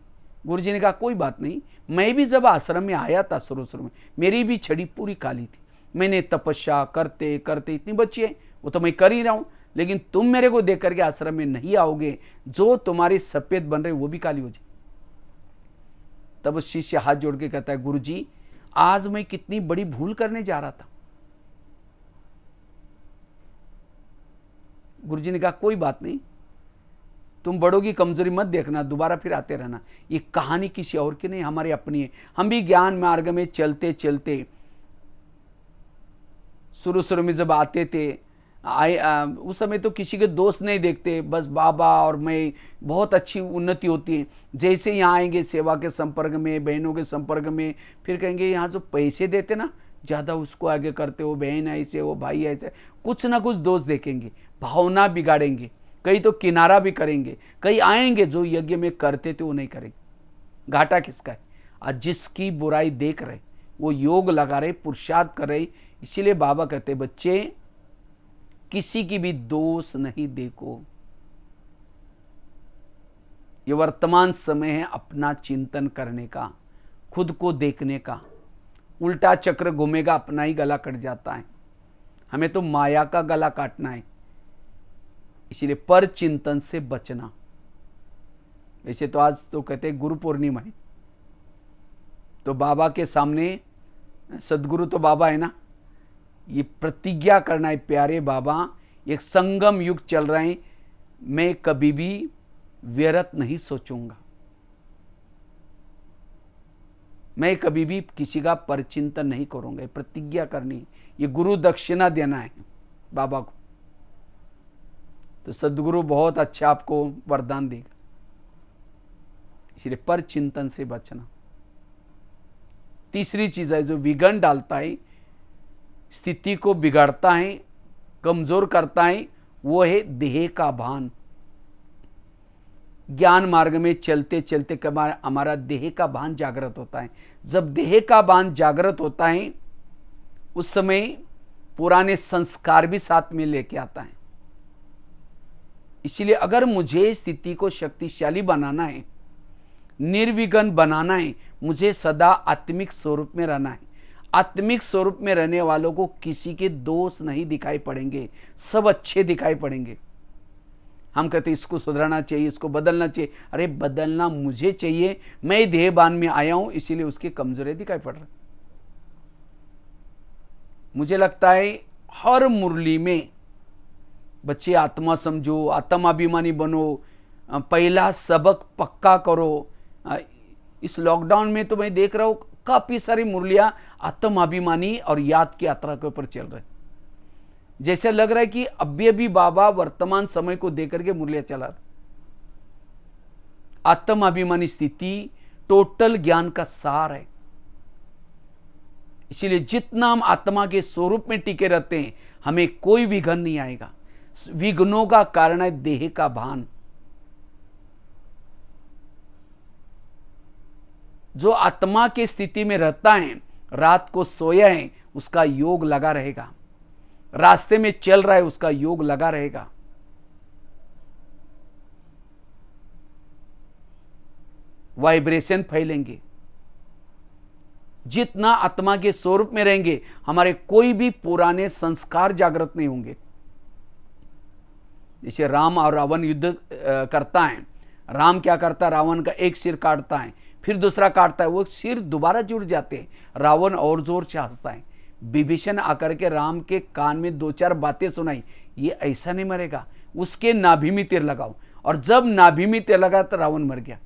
Speaker 1: गुरुजी ने कहा कोई बात नहीं, मैं भी जब आश्रम में आया था शुरू में, मेरी भी छड़ी पूरी काली थी। मैंने तपस्या करते करते इतनी बची है, वो तो मैं कर ही रहा हूं, लेकिन तुम मेरे को देख करके आश्रम में नहीं आओगे, जो तुम्हारी सफेद बन रही वो भी काली हो जाए। तब शिष्य हाथ जोड़ के कहता है गुरुजी आज मैं कितनी बड़ी भूल करने जा रहा था। गुरुजी ने कहा कोई बात नहीं, तुम बड़ों की कमजोरी मत देखना, दोबारा फिर आते रहना। ये कहानी किसी और की नहीं, हमारी अपनी है। हम भी ज्ञान मार्ग में चलते चलते शुरू में जब आते थे उस समय तो किसी के दोस्त नहीं देखते, बस बाबा और मैं, बहुत अच्छी उन्नति होती है। जैसे यहाँ आएंगे सेवा के संपर्क में, बहनों के संपर्क में, फिर कहेंगे यहाँ जो पैसे देते ना ज़्यादा उसको आगे करते हो, बहन ऐसे, वो भाई ऐसे, कुछ ना कुछ दोस्त देखेंगे, भावना बिगाड़ेंगे, कई तो किनारा भी करेंगे, कई आएंगे जो यज्ञ में करते थे वो नहीं करेंगे। घाटा किसका है? आज जिसकी बुराई देख रहे वो योग लगा रहे, पुरुषार्थ कर रहे। इसीलिए बाबा कहते बच्चे किसी की भी दोष नहीं देखो। ये वर्तमान समय है अपना चिंतन करने का, खुद को देखने का। उल्टा चक्र घूमेगा, अपना ही गला कट जाता है। हमें तो माया का गला काटना है, इसलिए पर चिंतन से बचना। वैसे तो आज तो कहते हैं गुरु पूर्णिमा है, तो बाबा के सामने, सदगुरु तो बाबा है ना, ये प्रतिज्ञा करना है, प्यारे बाबा एक संगम युग चल रहे हैं, मैं कभी भी व्यर्थ नहीं सोचूंगा, मैं कभी भी किसी का परचिंतन नहीं करूंगा। प्रतिज्ञा करनी है, ये गुरु दक्षिणा देना है बाबा को। तो सदगुरु बहुत अच्छा आपको वरदान देगा, इसलिए पर चिंतन से बचना। तीसरी चीज है जो विघ्न डालता है, स्थिति को बिगाड़ता है, कमजोर करता है, वो है देह का भान। ज्ञान मार्ग में चलते चलते हमारा देह का भान जागृत होता है। जब देह का भान जागृत होता है, उस समय पुराने संस्कार भी साथ में लेके आता है। इसलिए अगर मुझे स्थिति को शक्तिशाली बनाना है, निर्विघ्न बनाना है, मुझे सदा आत्मिक स्वरूप में रहना है। आत्मिक स्वरूप में रहने वालों को किसी के दोष नहीं दिखाई पड़ेंगे, सब अच्छे दिखाई पड़ेंगे। हम कहते इसको सुधराना चाहिए, इसको बदलना चाहिए। अरे बदलना मुझे चाहिए, मैं देहबान में आया हूं, इसीलिए उसकी कमजोरी दिखाई पड़ रही। मुझे लगता है हर मुरली में बच्चे आत्मा समझो, आत्माभिमानी बनो, पहला सबक पक्का करो। इस लॉकडाउन में तो मैं देख रहा हूं काफी सारी मुरलियां आत्माभिमानी और याद की यात्रा के ऊपर चल रहे। जैसे लग रहा है कि अभी अभी बाबा वर्तमान समय को देकर के मुरलियां चला। आत्माभिमानी स्थिति टोटल ज्ञान का सार है। इसलिए जितना हम आत्मा के स्वरूप में टिके रहते हैं, हमें कोई विघ्न नहीं आएगा। विघ्नों का कारण है देह का भान। जो आत्मा की स्थिति में रहता है, रात को सोया है, उसका योग लगा रहेगा। रास्ते में चल रहा है, उसका योग लगा रहेगा। वाइब्रेशन फैलेंगे। जितना आत्मा के स्वरूप में रहेंगे, हमारे कोई भी पुराने संस्कार जागृत नहीं होंगे। जैसे राम और रावण युद्ध करता है, राम क्या करता है, रावण का एक सिर काटता है, फिर दूसरा काटता है, वो सिर दोबारा जुड़ जाते हैं। रावण और जोर से हंसता है। विभीषण आकर के राम के कान में दो चार बातें सुनाई, ये ऐसा नहीं मरेगा, उसके नाभि में तीर लगाओ। और जब नाभि में तीर लगा तो रावण मर गया।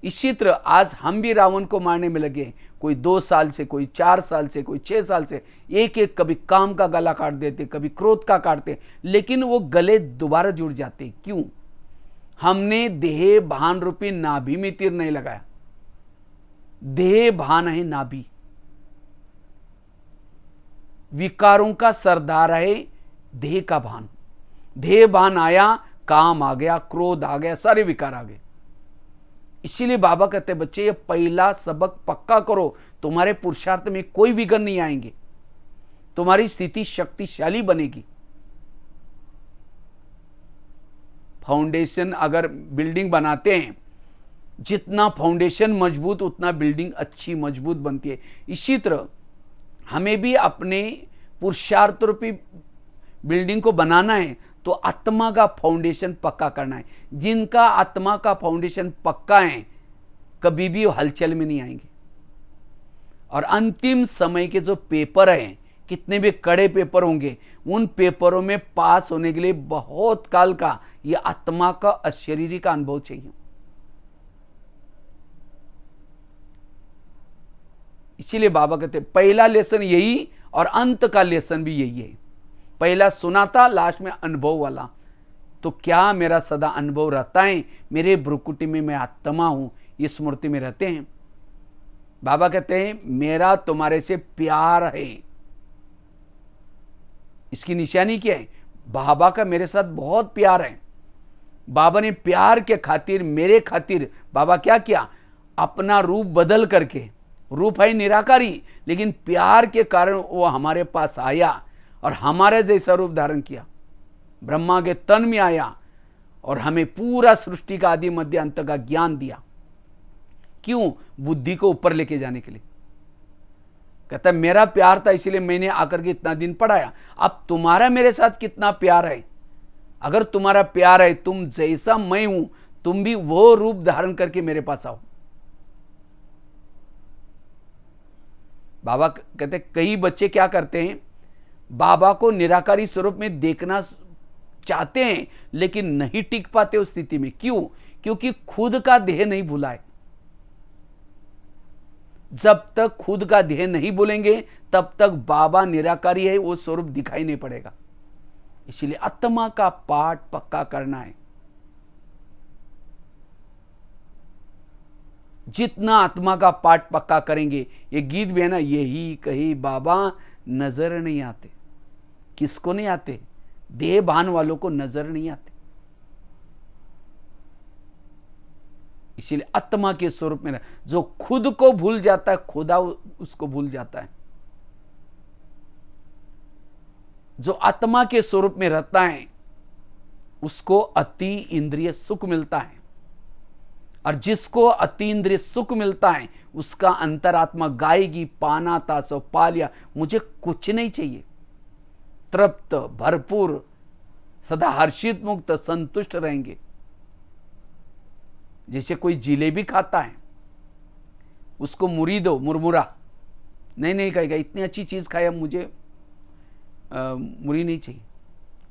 Speaker 1: इसी तरह आज हम भी रावण को मारने में लगे। कोई 2 साल से, कोई 4 साल से, कोई 6 साल से, एक एक कभी काम का गला काट देते, कभी क्रोध का काटते, लेकिन वो गले दोबारा जुड़ जाते। क्यों? हमने देह भान रूपी नाभि में तीर नहीं लगाया। देह भान है नाभि। विकारों का सरदार है देह का भान। देह भान आया, काम आ गया, क्रोध आ गया, सारे विकार आ गए। इसीलिए बाबा कहते हैं बच्चे ये पहला सबक पक्का करो, तुम्हारे पुरुषार्थ में कोई विघ्न नहीं आएंगे, तुम्हारी स्थिति शक्तिशाली बनेगी। फाउंडेशन अगर बिल्डिंग बनाते हैं, जितना फाउंडेशन मजबूत उतना बिल्डिंग अच्छी मजबूत बनती है। इसी तरह हमें भी अपने पुरुषार्थ रूपी बिल्डिंग को बनाना है, तो आत्मा का फाउंडेशन पक्का करना है। जिनका आत्मा का फाउंडेशन पक्का है, कभी भी वो हलचल में नहीं आएंगे। और अंतिम समय के जो पेपर हैं, कितने भी कड़े पेपर होंगे, उन पेपरों में पास होने के लिए बहुत काल का ये आत्मा का अशरीरी का अनुभव चाहिए। इसीलिए बाबा कहते पहला लेसन यही और अंत का लेसन भी यही है। पहला सुना था, लास्ट में अनुभव वाला। तो क्या मेरा सदा अनुभव रहता है? मेरे भ्रुकुटी में मैं आत्मा हूं, ये स्मृति में रहते हैं। बाबा कहते हैं मेरा तुम्हारे से प्यार है। इसकी निशानी क्या है? बाबा का मेरे साथ बहुत प्यार है। बाबा ने प्यार के खातिर, मेरे खातिर बाबा क्या किया? अपना रूप बदल करके, रूप है निराकारी, लेकिन प्यार के कारण वो हमारे पास आया और हमारे जैसा रूप धारण किया। ब्रह्मा के तन में आया और हमें पूरा सृष्टि का आदि मध्य अंत का ज्ञान दिया। क्यों? बुद्धि को ऊपर लेके जाने के लिए। कहता है मेरा प्यार था इसलिए मैंने आकर के इतना दिन पढ़ाया। अब तुम्हारा मेरे साथ कितना प्यार है? अगर तुम्हारा प्यार है, तुम जैसा मैं हूं, तुम भी वो रूप धारण करके मेरे पास आओ। बाबा कहते कई बच्चे क्या करते हैं, बाबा को निराकारी स्वरूप में देखना चाहते हैं लेकिन नहीं टिक पाते उस स्थिति में। क्यों? क्योंकि खुद का देह नहीं भूला है। जब तक खुद का देह नहीं भूलेंगे तब तक बाबा निराकारी है वो स्वरूप दिखाई नहीं पड़ेगा। इसलिए आत्मा का पाठ पक्का करना है। जितना आत्मा का पाठ पक्का करेंगे, ये गीत भी है ना, यही कही बाबा नजर नहीं आते। किसको नहीं आते? देह भान वालों को नजर नहीं आते। इसीलिए आत्मा के स्वरूप में जो खुद को भूल जाता है, खुदा उसको भूल जाता है। जो आत्मा के स्वरूप में रहता है उसको अति इंद्रिय सुख मिलता है, और जिसको अति इंद्रिय सुख मिलता है उसका अंतरात्मा गाएगी, पाना था सो पा लिया, मुझे कुछ नहीं चाहिए। तृप्त, भरपूर, सदा हर्षित, मुक्त, संतुष्ट रहेंगे। जैसे कोई जिलेबी खाता है, उसको मुरी दो, मुरमुरा नहीं कहेगा इतनी अच्छी चीज खाई, अब मुझे मुरी नहीं चाहिए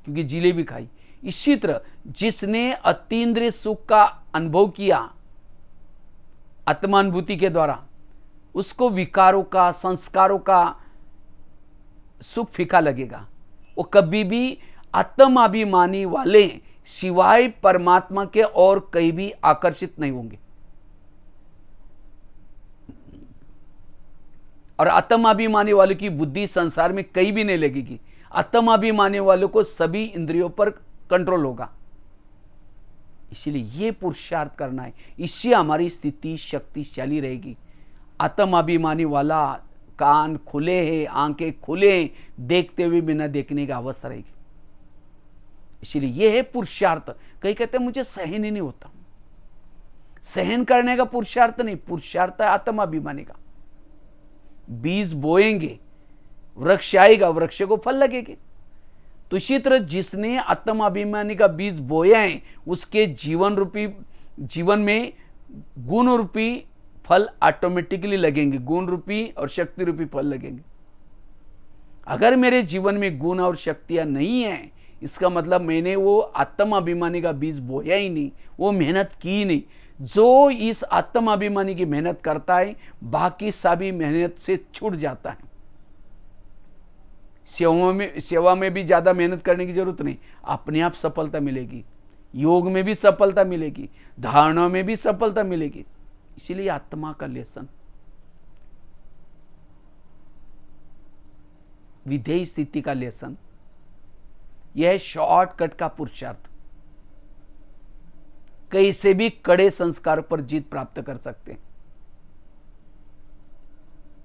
Speaker 1: क्योंकि जिलेबी खाई। इसी तरह जिसने अतीन्द्रिय सुख का अनुभव किया आत्मानुभूति के द्वारा, उसको विकारों का, संस्कारों का सुख फीका लगेगा। वो कभी भी आत्माभिमानी वाले सिवाय परमात्मा के और कहीं भी आकर्षित नहीं होंगे। और आत्माभिमानी वालों की बुद्धि संसार में कहीं भी नहीं लगेगी। आत्माभिमानी वालों को सभी इंद्रियों पर कंट्रोल होगा। इसीलिए ये पुरुषार्थ करना है, इससे हमारी स्थिति शक्तिशाली रहेगी। आत्माभिमानी वाला कान खुले हैं, आंखें खुले हैं, देखते हुए बिना देखने की अवस्था रहेगी। इसीलिए यह है पुरुषार्थ। कई कहते हैं मुझे सहन ही नहीं होता। सहन करने का पुरुषार्थ नहीं, पुरुषार्थ है आत्माभिमानी का। बीज बोएंगे, वृक्ष आएगा, वृक्ष को फल लगेंगे। तो इसी तरह जिसने आत्माभिमानी का बीज बोया है उसके जीवन में गुण रूपी फल ऑटोमेटिकली लगेंगे। गुण रूपी और शक्ति रूपी फल लगेंगे। अगर मेरे जीवन में गुण और शक्तियां नहीं है, इसका मतलब मैंने वो आत्माभिमानी का बीज बोया ही नहीं, वो मेहनत की ही नहीं। जो इस आत्माभिमानी की मेहनत करता है बाकी सभी मेहनत से छूट जाता है। सेवा में भी ज्यादा मेहनत करने की जरूरत नहीं, अपने आप सफलता मिलेगी। योग में भी सफलता मिलेगी, धारणा में भी सफलता मिलेगी। इसीलिए आत्मा का लेसन, विधेय स्थिति का लेसन, यह शॉर्टकट का पुरुषार्थ। कैसे भी कड़े संस्कार पर जीत प्राप्त कर सकते हैं।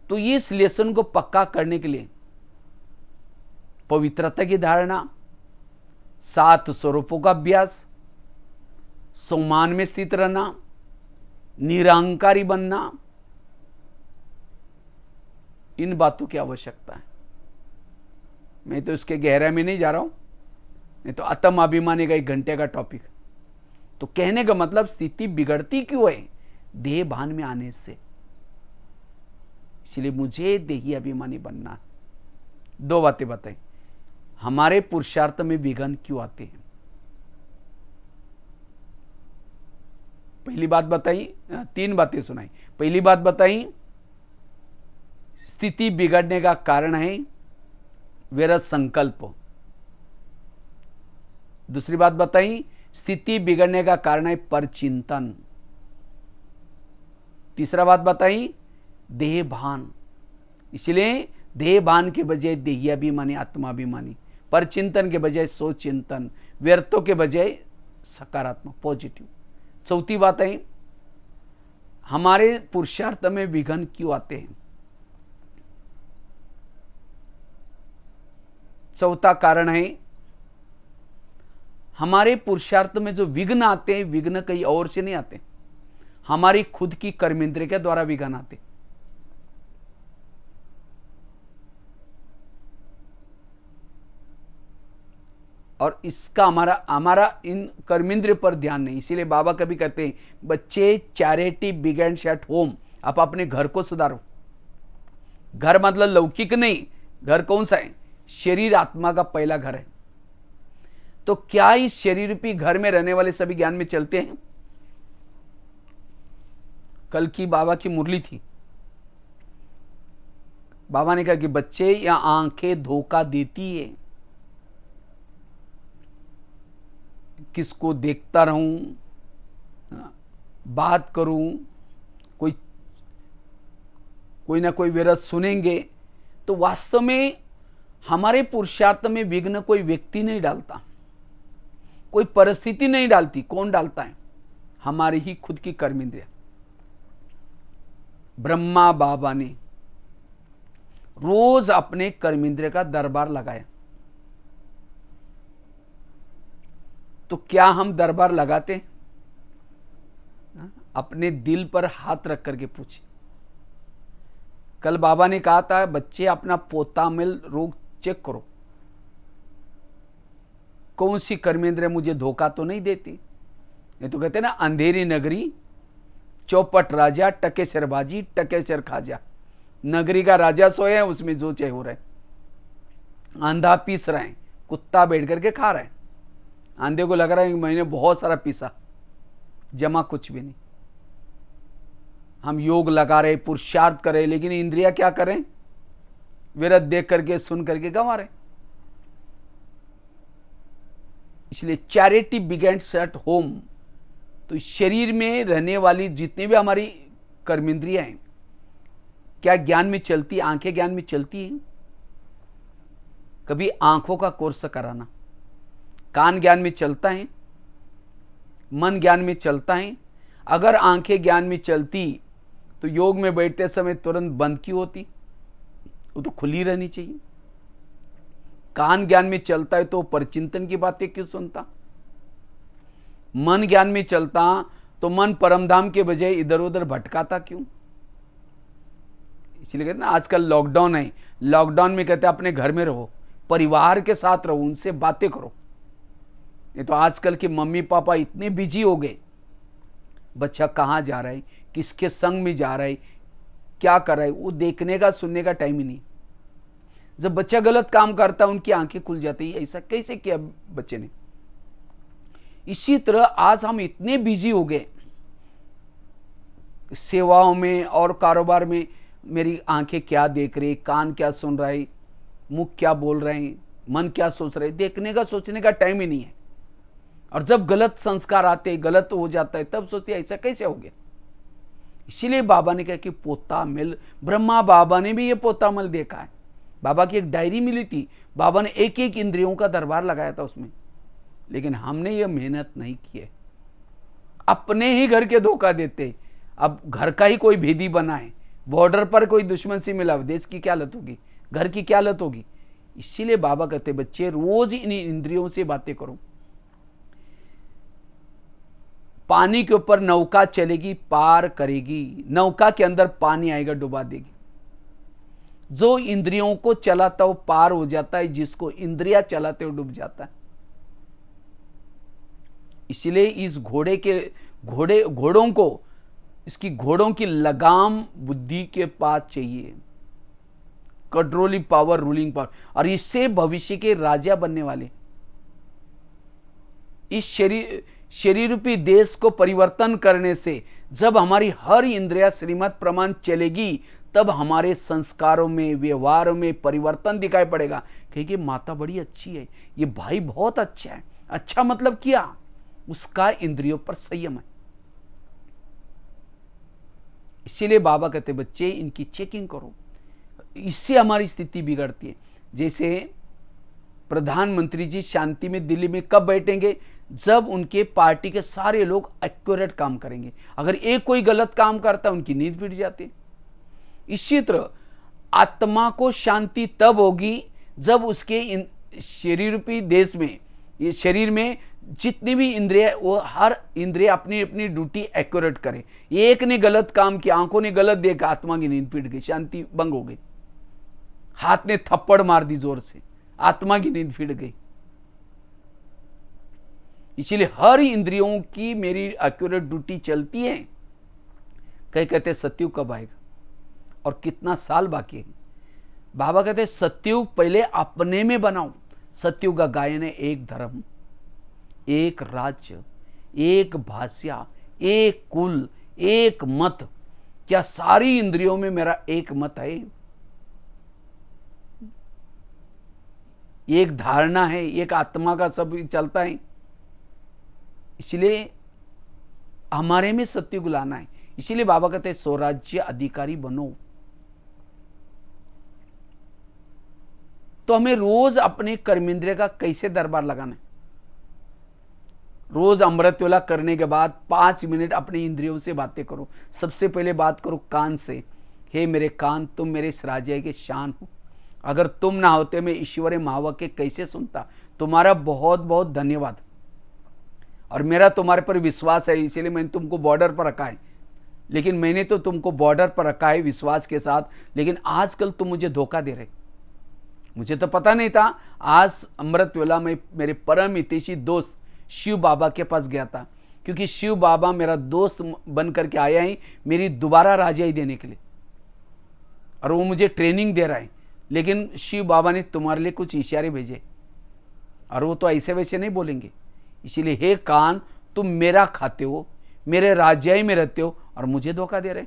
Speaker 1: तो इस लेसन को पक्का करने के लिए पवित्रता की धारणा, 7 स्वरूपों का अभ्यास, सम्मान में स्थित रहना, निरहंकारी बनना, इन बातों की आवश्यकता है। मैं तो इसके गहराई में नहीं जा रहा हूं, नहीं तो आत्माभिमानी का 1 घंटे का टॉपिक। तो कहने का मतलब स्थिति बिगड़ती क्यों है? देह भान में आने से। इसलिए मुझे देही अभिमानी बनना है। 2 बातें बताएं, हमारे पुरुषार्थ में विघ्न क्यों आते हैं। पहली बात बताई, 3 बातें सुनाई। पहली बात बताई, स्थिति बिगड़ने का कारण है व्यर्थ संकल्प। दूसरी बात बताई, स्थिति बिगड़ने का कारण है परचिंतन। तीसरा बात बताई, देह भान। इसलिए देह भान के बजाय देहियाभिमानी, आत्माभिमानी, परचिंतन के बजाय सोचिंतन, व्यर्थों के बजाय सकारात्मक, पॉजिटिव। चौथी बात है, हमारे पुरुषार्थ में विघ्न क्यों आते हैं। चौथा कारण है हमारे पुरुषार्थ में जो विघ्न आते हैं, विघ्न कहीं और से नहीं आते, हमारी खुद की कर्मेंद्रिय के द्वारा विघ्न आते। और इसका हमारा इन कर्मेंद्रिय पर ध्यान नहीं। इसीलिए बाबा कभी कहते हैं, बच्चे चैरिटी बिगेन्स एट होम। आप अपने घर को सुधारो। घर मतलब लौकिक नहीं, घर कौन सा है? शरीर आत्मा का पहला घर है। तो क्या इस शरीर रूपी घर में रहने वाले सभी ज्ञान में चलते हैं? कल की बाबा की मुरली थी, बाबा ने कहा कि बच्चे, या आंखें धोखा देती है, किसको देखता रहूं, बात करूं, कोई ना कोई विरत सुनेंगे। तो वास्तव में हमारे पुरुषार्थ में विघ्न कोई व्यक्ति नहीं डालता, कोई परिस्थिति नहीं डालती। कौन डालता है? हमारी ही खुद की कर्मेंद्रिय। ब्रह्मा बाबा ने रोज अपने कर्मेंद्रिय का दरबार लगाया। तो क्या हम दरबार लगाते? अपने दिल पर हाथ रख करके पूछे। कल बाबा ने कहा था, बच्चे अपना पोतामिल रोग चेक करो, कौन सी कर्मेंद्रिय मुझे धोखा तो नहीं देती। ये तो कहते हैं ना, अंधेरी नगरी, चौपट राजा, टके शरबाजी, टके शर खाजा। नगरी का राजा सोए हैं, उसमें जो चाहे हो रहा है। आंधा पीस रहे हैं, कुत्ता बैठ करके खा रहा है। आंधे को लग रहा है कि मैंने बहुत सारा पीसा, जमा कुछ भी नहीं। हम योग लगा रहे, पुरुषार्थ कर रहे, लेकिन इंद्रिया क्या करें? विरत देख करके, सुन करके गंवा रहे। इसलिए चैरिटी बिगेन्स एट होम। तो शरीर में रहने वाली जितनी भी हमारी कर्मेंद्रियां हैं, क्या ज्ञान में चलती? आंखें ज्ञान में चलती हैं? कभी आंखों का कोर्स कराना। कान ज्ञान में चलता है, मन ज्ञान में चलता है। अगर आंखें ज्ञान में चलती तो योग में बैठते समय तुरंत बंद क्यों होती? वो तो खुली रहनी चाहिए। कान ज्ञान में चलता है तो परचिंतन की बातें क्यों सुनता? मन ज्ञान में चलता तो मन परमधाम के बजाय इधर उधर भटकाता क्यों? इसलिए कहते हैं ना, आजकल लॉकडाउन है, लॉकडाउन में कहते हैं अपने घर में रहो, परिवार के साथ रहो, उनसे बातें करो। ये तो आजकल के मम्मी पापा इतने बिजी हो गए, बच्चा कहाँ जा रहा है, किसके संग में जा रहा है, क्या कर रहा है, वो देखने का सुनने का टाइम ही नहीं। जब बच्चा गलत काम करता है, उनकी आंखें खुल जाती है। ऐसा कैसे किया बच्चे ने? इसी तरह आज हम इतने बिजी हो गए सेवाओं में और कारोबार में। मेरी आंखें क्या देख रही, कान क्या सुन रहा है, मुख क्या बोल रहे हैं, मन क्या सोच रहे, देखने का सोचने का टाइम ही नहीं है। और जब गलत संस्कार आते, गलत हो जाता है, तब सोचते ऐसा कैसे हो गया। इसीलिए बाबा ने कहा कि पोता मिल। ब्रह्मा बाबा ने भी ये पोता मल देखा है। बाबा की एक डायरी मिली थी, बाबा ने एक एक इंद्रियों का दरबार लगाया था उसमें। लेकिन हमने ये मेहनत नहीं की है, अपने ही घर के धोखा देते। अब घर का ही कोई भेदी बना है, बॉर्डर पर कोई दुश्मन से मिला, देश की क्या हालत होगी, घर की क्या हालत होगी। इसीलिए बाबा कहते, बच्चे रोज इन इंद्रियों से बातें करो। पानी के ऊपर नौका चलेगी, पार करेगी, नौका के अंदर पानी आएगा, डुबा देगी। जो इंद्रियों को चलाता हो पार हो जाता है, जिसको इंद्रिया चलाते हो डूब जाता है। इसलिए इस घोड़ों को, इसकी घोड़ों की लगाम बुद्धि के पास चाहिए, कंट्रोलिंग पावर, रूलिंग पावर। और इससे भविष्य के राजा बनने वाले। इस शरीर रूपी देश को परिवर्तन करने से जब हमारी हर इंद्रिया श्रीमत प्रमाण चलेगी, तब हमारे संस्कारों में, व्यवहारों में परिवर्तन दिखाई पड़ेगा। क्योंकि माता बड़ी अच्छी है, ये भाई बहुत अच्छा है। अच्छा मतलब क्या? उसका इंद्रियों पर संयम है। इसीलिए बाबा कहते, बच्चे इनकी चेकिंग करो। इससे हमारी स्थिति बिगड़ती है। जैसे प्रधानमंत्री जी शांति में दिल्ली में कब बैठेंगे? जब उनके पार्टी के सारे लोग एक्यूरेट काम करेंगे। अगर एक कोई गलत काम करता है, उनकी नींद फिट जाती है। इसी तरह आत्मा को शांति तब होगी जब उसके शरीर रूपी देश में, ये शरीर में जितनी भी इंद्रिय, वो हर इंद्रिय अपनी अपनी ड्यूटी एक्यूरेट करे। एक ने गलत काम किया, आंखों ने गलत देखा, आत्मा की नींद पीट गई, शांति भंग हो गई। हाथ ने थप्पड़ मार दी जोर से, आत्मा की नींद पीट गई। इसलिए हर इंद्रियों की मेरी एक्यूरेट ड्यूटी चलती है। कई कहते सत्युग कब आएगा और कितना साल बाकी है। बाबा कहते सत्युग पहले अपने में बनाओ। सत्युग का गायन है एक धर्म, एक राज्य, एक भाषा, एक कुल, एक मत। क्या सारी इंद्रियों में मेरा एक मत है, एक धारणा है, एक आत्मा का सब चलता है। इसलिए हमारे में सत्युग लाना है। इसलिए बाबा कहते हैं स्वराज्य अधिकारी बनो। तो हमें रोज अपने कर्मेंद्रिय का कैसे दरबार लगाना है? रोज अमृत वेला करने के बाद 5 मिनट अपने इंद्रियों से बातें करो। सबसे पहले बात करो कान से। हे मेरे कान, तुम मेरे इस राज्य के शान हो। अगर तुम ना होते मैं ईश्वर महावाक्य कैसे सुनता। तुम्हारा बहुत बहुत धन्यवाद। और मेरा तुम्हारे पर विश्वास है, इसलिए मैंने तुमको बॉर्डर पर रखा है। लेकिन मैंने तो तुमको बॉर्डर पर रखा है विश्वास के साथ, लेकिन आजकल तुम मुझे धोखा दे रहे। मुझे तो पता नहीं था। आज अमृत वेला में मेरे परम हितैषी दोस्त शिव बाबा के पास गया था, क्योंकि शिव बाबा मेरा दोस्त बन करके आया है मेरी दोबारा राजाई देने के लिए, और वो मुझे ट्रेनिंग दे रहा है। लेकिन शिव बाबा ने तुम्हारे लिए कुछ इशारे भेजे, और वो तो ऐसे वैसे नहीं बोलेंगे। इसीलिए हे कान, तुम मेरा खाते हो, मेरे राज्य में रहते हो, और मुझे धोखा दे रहे।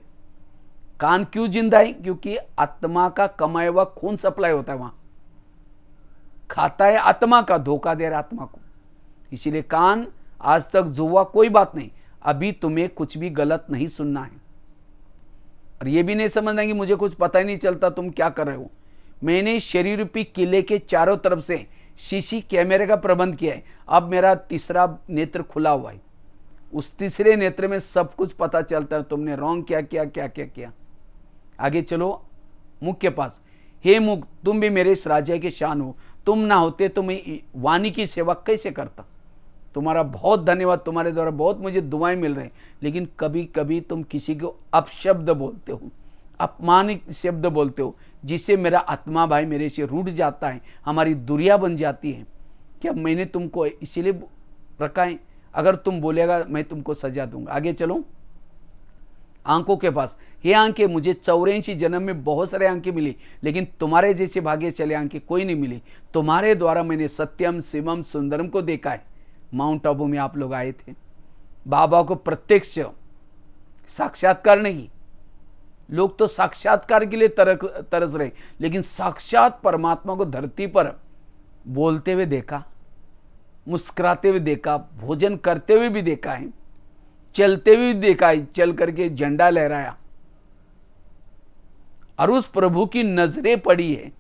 Speaker 1: कान क्यों जिंदा है? क्योंकि आत्मा का कमाया हुआ खून सप्लाई होता है, वहां खाता है आत्मा का, धोखा दे रहा आत्मा को। इसीलिए कान, आज तक जो हुआ कोई बात नहीं, अभी तुम्हें कुछ भी गलत नहीं सुनना है। और यह भी नहीं समझना कि मुझे कुछ पता ही नहीं चलता तुम क्या कर रहे हो। मैंने शरीर रूपी किले के चारों तरफ से सीसी कैमरे का प्रबंध किया है। अब मेरा तीसरा नेत्र खुला हुआ है। उस तीसरे नेत्र में सब कुछ पता चलता है, तुमने रॉन्ग क्या किया, क्या क्या किया। आगे चलो मुख के पास। हे मुख, तुम भी मेरे इस राज्य के शान हो। तुम ना होते तो मैं वाणी की सेवा कैसे करता। तुम्हारा बहुत धन्यवाद, तुम्हारे द्वारा बहुत मुझे दुआएं मिल रही। लेकिन कभी कभी तुम किसी को अपशब्द बोलते हो, अपमानित शब्द बोलते हो, जिससे मेरा आत्मा भाई मेरे से रूठ जाता है, हमारी दूरियां बन जाती है। क्या मैंने तुमको इसीलिए रखा है? अगर तुम बोलेगा मैं तुमको सजा दूंगा। आगे चलो आंखों के पास। ये आंखें, मुझे 84 जन्म में बहुत सारे आंखें मिली, लेकिन तुम्हारे जैसे भाग्य चले आंखें कोई नहीं मिली। तुम्हारे द्वारा मैंने सत्यम शिवम सुंदरम को देखा है। माउंट आबू में आप लोग आए थे, बाबा को प्रत्यक्ष साक्षात्कार नहीं। लोग तो साक्षात्कार के लिए तरस रहे, लेकिन साक्षात परमात्मा को धरती पर बोलते हुए देखा, मुस्कुराते हुए देखा, भोजन करते हुए भी देखा है, चलते हुए भी देखा है, चल करके झंडा लहराया, और उस प्रभु की नजरें पड़ी है।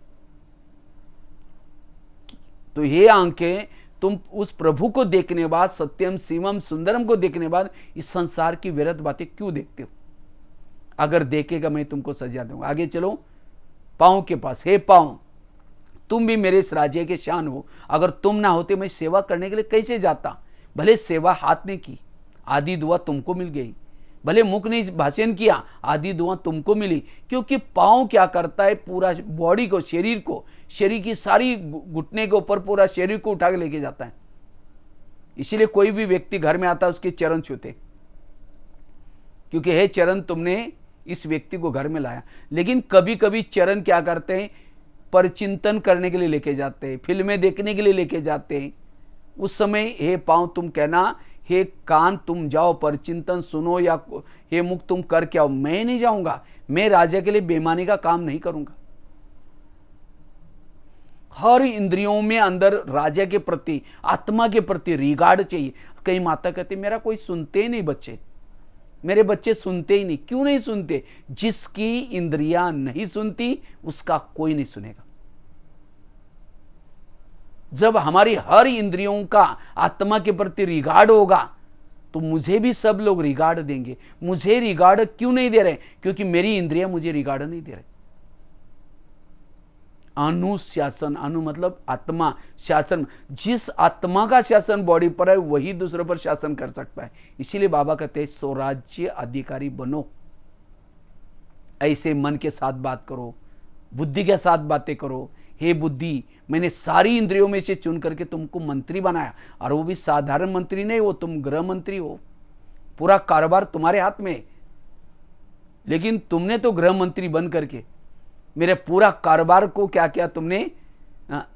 Speaker 1: तो ये आंखें तुम उस प्रभु को देखने के बाद, सत्यम शिवम सुंदरम को देखने के बाद, इस संसार की व्यर्थ बातें क्यों देखते हो? अगर देखेगा मैं तुमको सजा दूंगा। आगे चलो पांव के पास। हे पांव, तुम भी मेरे इस राज्य के शान हो। अगर तुम ना होते मैं सेवा करने के लिए कैसे जाता। भले सेवा हाथ ने की, आधी दुआ तुमको मिल गई। भले मुख ने भाषण किया, आधी दुआ तुमको मिली। क्योंकि पांव क्या करता है, पूरा बॉडी को, शरीर को, शरीर की सारी घुटने के ऊपर पूरा शरीर को उठा के लेके जाता है। इसीलिए कोई भी व्यक्ति घर में आता है उसके चरण छूते, क्योंकि हे चरण, तुमने इस व्यक्ति को घर में लाया। लेकिन कभी कभी चरण क्या करते हैं, परचिंतन करने के लिए लेके जाते हैं, फिल्में देखने के लिए लेके जाते हैं। उस समय हे पांव तुम कहना, हे कान तुम जाओ परचिंतन सुनो, या हे मुख तुम करके आओ। मैं नहीं जाऊंगा, मैं राजा के लिए बेईमानी का काम नहीं करूंगा। हर इंद्रियों में अंदर राजा के प्रति, आत्मा के प्रति रिगार्ड चाहिए। कई माता कहते मेरा कोई सुनते ही नहीं बच्चे, मेरे बच्चे सुनते ही नहीं। क्यों नहीं सुनते? जिसकी इंद्रियां नहीं सुनती उसका कोई नहीं सुनेगा। जब हमारी हर इंद्रियों का आत्मा के प्रति रिगार्ड होगा तो मुझे भी सब लोग रिगार्ड देंगे। मुझे रिगार्ड क्यों नहीं दे रहे? क्योंकि मेरी इंद्रियां मुझे रिगार्ड नहीं दे रहे। अनुशासन, अनु मतलब आत्मा, शासन, जिस आत्मा का शासन बॉडी पर है वही दूसरों पर शासन कर सकता है। इसीलिए बाबा कहते हैं स्वराज्य अधिकारी बनो। ऐसे मन के साथ बात करो, बुद्धि के साथ बातें करो। हे बुद्धि, मैंने सारी इंद्रियों में से चुन करके तुमको मंत्री बनाया, और वो भी साधारण मंत्री नहीं हो, तुम गृह मंत्री हो, पूरा कारोबार तुम्हारे हाथ में। लेकिन तुमने तो गृह मंत्री बन करके मेरे पूरा कारोबार को क्या किया तुमने,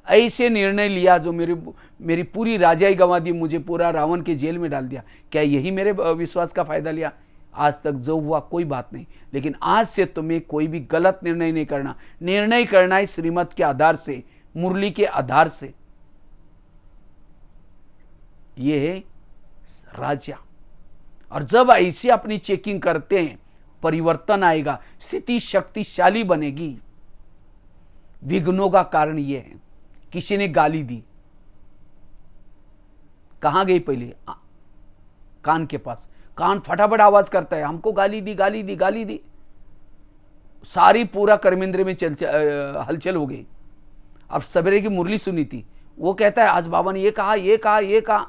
Speaker 1: ऐसे निर्णय लिया जो मेरी पूरी राजाई गंवा दी, मुझे पूरा रावण के जेल में डाल दिया। क्या यही मेरे विश्वास का फायदा लिया? आज तक जो हुआ कोई बात नहीं, लेकिन आज से तुम्हें कोई भी गलत निर्णय नहीं करना। निर्णय करना है श्रीमत के आधार से, मुरली के आधार से। यह है राजा। और जब ऐसे अपनी चेकिंग करते हैं, परिवर्तन आएगा, स्थिति शक्तिशाली बनेगी। विघ्नों का कारण यह है, किसी ने गाली दी, कहां गई पहले? कान के पास। कान फटाफट आवाज करता है, हमको गाली दी, गाली दी, गाली दी। सारी पूरा कर्मेंद्र में हलचल हो गई। अब सवेरे की मुरली सुनी थी, वो कहता है आज बाबा ने ये कहा, ये कहा, ये कहा।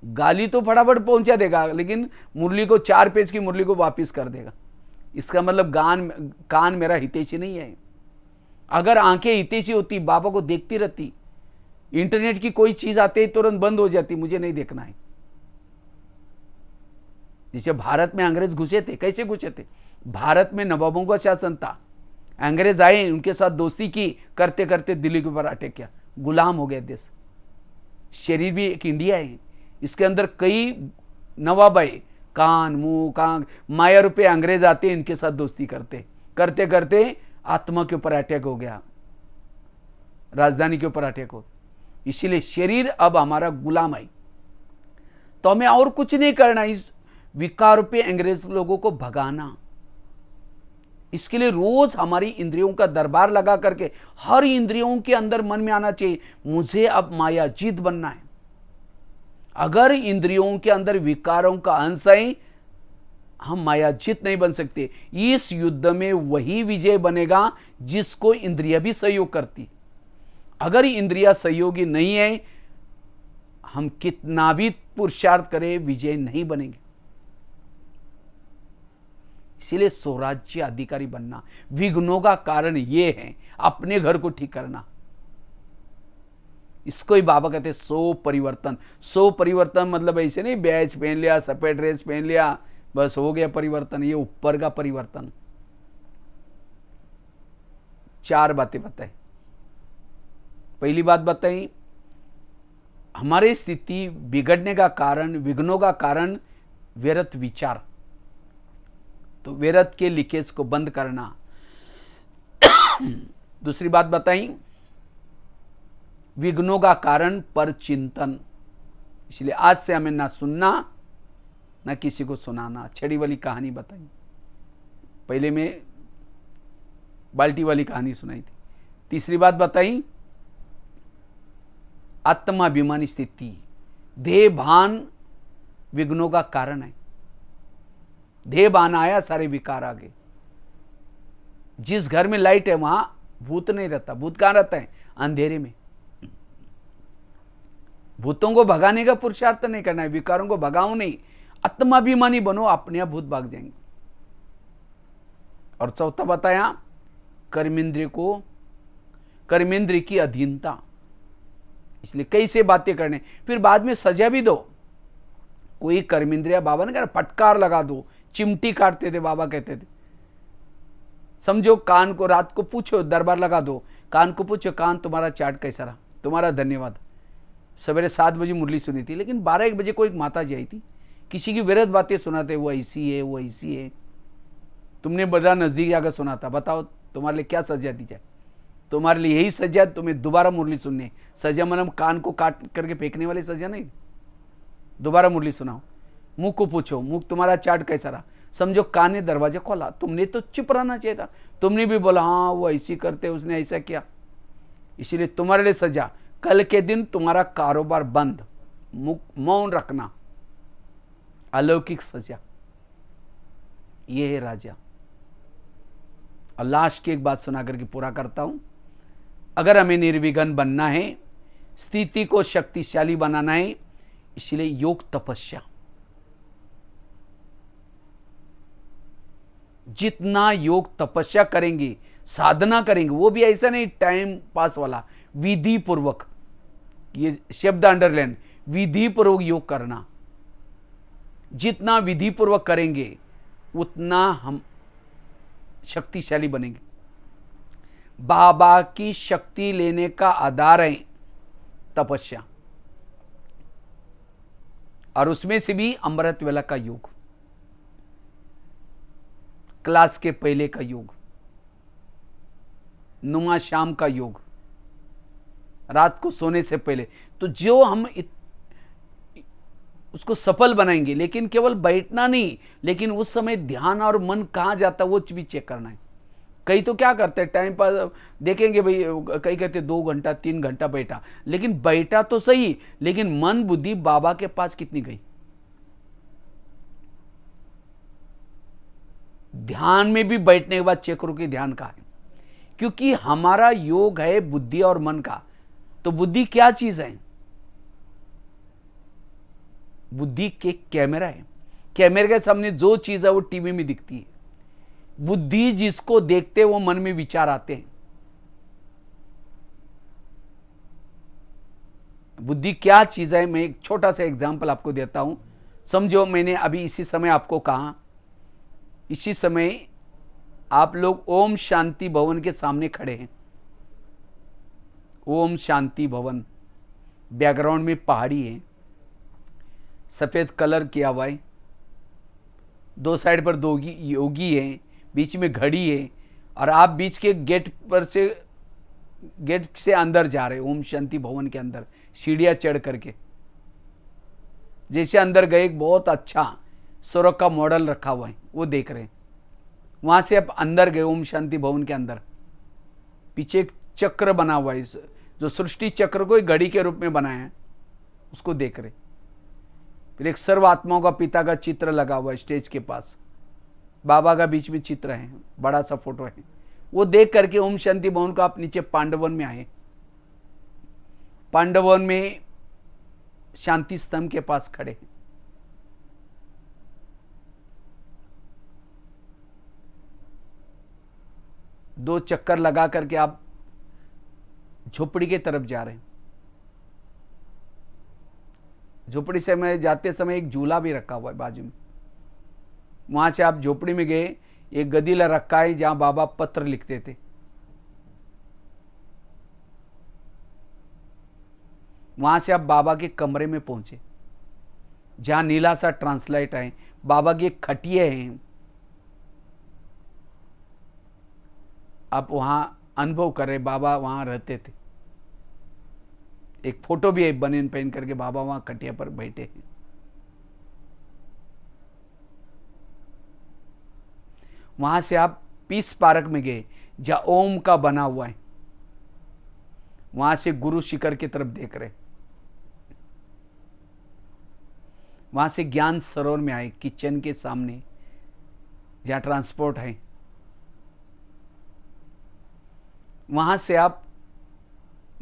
Speaker 1: गाली तो फटाफट पहुंचा देगा, लेकिन मुरली को 4 पेज की मुरली को वापिस कर देगा। इसका मतलब कान मेरा हितैषी नहीं है। अगर आंखें हितैषी होती, बाबा को देखती रहती, इंटरनेट की कोई चीज आते ही तुरंत बंद हो जाती, मुझे नहीं देखना है। जैसे भारत में अंग्रेज घुसे थे, कैसे घुसे थे? भारत में नवाबों का शासन था, अंग्रेज आए, उनके साथ दोस्ती की, करते करते दिल्ली के ऊपर अटैक किया, गुलाम हो गया देश। शरीर भी एक इंडिया है, इसके अंदर कई नवाब आए, कान, मुंह, कान, माया रुपये अंग्रेज आते, इनके साथ दोस्ती करते करते करते आत्मा के ऊपर अटैक हो गया, राजधानी के ऊपर अटैक हो। इसीलिए शरीर अब हमारा गुलाम है। तो हमें और कुछ नहीं करना, इस विकार रूपी अंग्रेज लोगों को भगाना। इसके लिए रोज हमारी इंद्रियों का दरबार लगा करके हर इंद्रियों के अंदर मन में आना चाहिए, मुझे अब माया जीत बनना है। अगर इंद्रियों के अंदर विकारों का अंश है, हम मायाजीत नहीं बन सकते। इस युद्ध में वही विजय बनेगा जिसको इंद्रिया भी सहयोग करती। अगर इंद्रिया सहयोगी नहीं है, हम कितना भी पुरुषार्थ करें, विजय नहीं बनेंगे। इसीलिए स्वराज्य अधिकारी बनना। विघ्नों का कारण यह है अपने घर को ठीक करना। इसको ही बाबा कहते हैं सो परिवर्तन। सो परिवर्तन मतलब ऐसे नहीं बैच पहन लिया, सफेद ड्रेस पहन लिया, बस हो गया परिवर्तन। ये ऊपर का परिवर्तन। 4 बातें बताई। पहली बात बताई, हमारी स्थिति बिगड़ने का कारण, विघ्नों का कारण व्यर्थ विचार। तो व्यर्थ के लीकेज को बंद करना। दूसरी बात बताई, विघ्नों का कारण पर चिंतन। इसलिए आज से हमें ना सुनना ना किसी को सुनाना। छड़ी वाली कहानी बताई, पहले मैं बाल्टी वाली कहानी सुनाई थी। तीसरी बात बताई, आत्माभिमानी स्थिति। देह भान विघ्नों का कारण है। देह भान आया, सारे विकार आ गए। जिस घर में लाइट है वहां भूत नहीं रहता। भूत कहां रहता है? अंधेरे में। भूतों को भगाने का पुरुषार्थ नहीं करना है, विकारों को भगाओ नहीं, आत्माभिमानी बनो, अपने आप भूत भाग जाएंगे। और चौथा बताया, कर्मेंद्रिय की अधीनता। इसलिए कैसे बातें करने, फिर बाद में सजा भी दो। कोई कर्मेंद्रिया, बाबा ने कहा फटकार लगा दो, चिमटी काटते थे बाबा, कहते थे। समझो कान को रात को पूछो, दरबार लगा दो, कान को पूछो, कान तुम्हारा चाट कैसा रहा, तुम्हारा धन्यवाद। सवेरे 7 बजे मुरली सुनी थी, लेकिन 12-1 बजे को एक माता जी आई थी, किसी की विरोध बातें सुनाते, वो ऐसी है, वो ऐसी है। तुमने बड़ा नजदीक जाकर सुना था, बताओ तुम्हारे लिए क्या सजा दी जाए? तुम्हारे लिए यही सजा, तुम्हें दोबारा मुरली सुननी। सजा मतलब कान को काट करके फेंकने वाली सजा नहीं, दोबारा मुरली सुनाओ। मुंह को पूछो, मुंह तुम्हारा चाट कैसा रहा। समझो कान ने दरवाजा खोला, तुमने तो चुप रहना चाहिए था, तुमने भी बोला हाँ वो ऐसी करते, उसने ऐसा किया। इसीलिए तुम्हारे लिए सजा, कल के दिन तुम्हारा कारोबार बंद, मौन रखना, अलौकिक सजा। ये है राजा। और लास्ट की एक बात सुना करके पूरा करता हूं। अगर हमें निर्विघ्न बनना है, स्थिति को शक्तिशाली बनाना है, इसलिए योग तपस्या, जितना योग तपस्या करेंगे, साधना करेंगे, वो भी ऐसा नहीं टाइम पास वाला, विधि पूर्वक, ये शब्द अंडरलाइन, विधि पूर्वक योग करना, जितना विधि पूर्वक करेंगे उतना हम शक्तिशाली बनेंगे। बाबा की शक्ति लेने का आधार है तपस्या, और उसमें से भी अमृत वेला का योग, क्लास के पहले का योग, नुमा शाम का योग, रात को सोने से पहले। तो जो हम उसको सफल बनाएंगे, लेकिन केवल बैठना नहीं, लेकिन उस समय ध्यान और मन कहाँ जाता है वो भी चेक करना है। कई तो क्या करते हैं, टाइम पास देखेंगे भाई, कई कहते 2 घंटा 3 घंटा बैठा, लेकिन बैठा तो सही, लेकिन मन बुद्धि बाबा के पास कितनी गई। ध्यान में भी बैठने के बाद चेक करो कि ध्यान कहाँ है, क्योंकि हमारा योग है बुद्धि और मन का। तो बुद्धि क्या चीज है? बुद्धि के कैमरा है, कैमरे के सामने जो चीज है वो टीवी में दिखती है। बुद्धि जिसको देखते वो मन में विचार आते हैं। बुद्धि क्या चीज है, मैं एक छोटा सा एग्जांपल आपको देता हूं। समझो मैंने अभी इसी समय आपको कहा, इसी समय आप लोग ओम शांति भवन के सामने खड़े हैं। ओम शांति भवन, बैकग्राउंड में पहाड़ी है, सफेद कलर किया हुआ है, 2 साइड पर 2 योगी है, बीच में घड़ी है, और आप बीच के गेट से अंदर जा रहे ओम शांति भवन के अंदर, सीढ़ियां चढ़ करके। जैसे अंदर गए, एक बहुत अच्छा स्वर्ग का मॉडल रखा हुआ है वो देख रहे हैं। वहां से आप अंदर गए ओम शांति भवन के अंदर, पीछे एक चक्र बना हुआ है, जो सृष्टि चक्र को एक घड़ी के रूप में बनाया है, उसको देख रहे। फिर एक सर्व आत्माओं का पिता का चित्र लगा हुआ है स्टेज के पास, बाबा का बीच में चित्र है, बड़ा सा फोटो है। वो देख करके ओम शांति भवन का आप नीचे पांडवन में आए। पांडवन में शांति स्तंभ के पास खड़े हैं। दो चक्कर लगा करके आप झोपड़ी के तरफ जा रहे हैं। झोपड़ी से मैं जाते समय एक झूला भी रखा हुआ है बाजू में। वहां से आप झोपड़ी में गए, एक गदीला रखा है जहां बाबा पत्र लिखते थे। वहां से आप बाबा के कमरे में पहुंचे, जहां नीला सा ट्रांसलाइट है, बाबा की एक खटिया है। आप वहां अनुभव कर रहे, बाबा वहां रहते थे। एक फोटो भी है, बनियान पहन करके बाबा वहां खटिया पर बैठे हैं। वहां से आप पीस पार्क में गए, जहां ओम का बना हुआ है। वहां से गुरु शिखर की तरफ देख रहे। वहां से ज्ञान सरोवर में आए, किचन के सामने जहां ट्रांसपोर्ट है। वहां से आप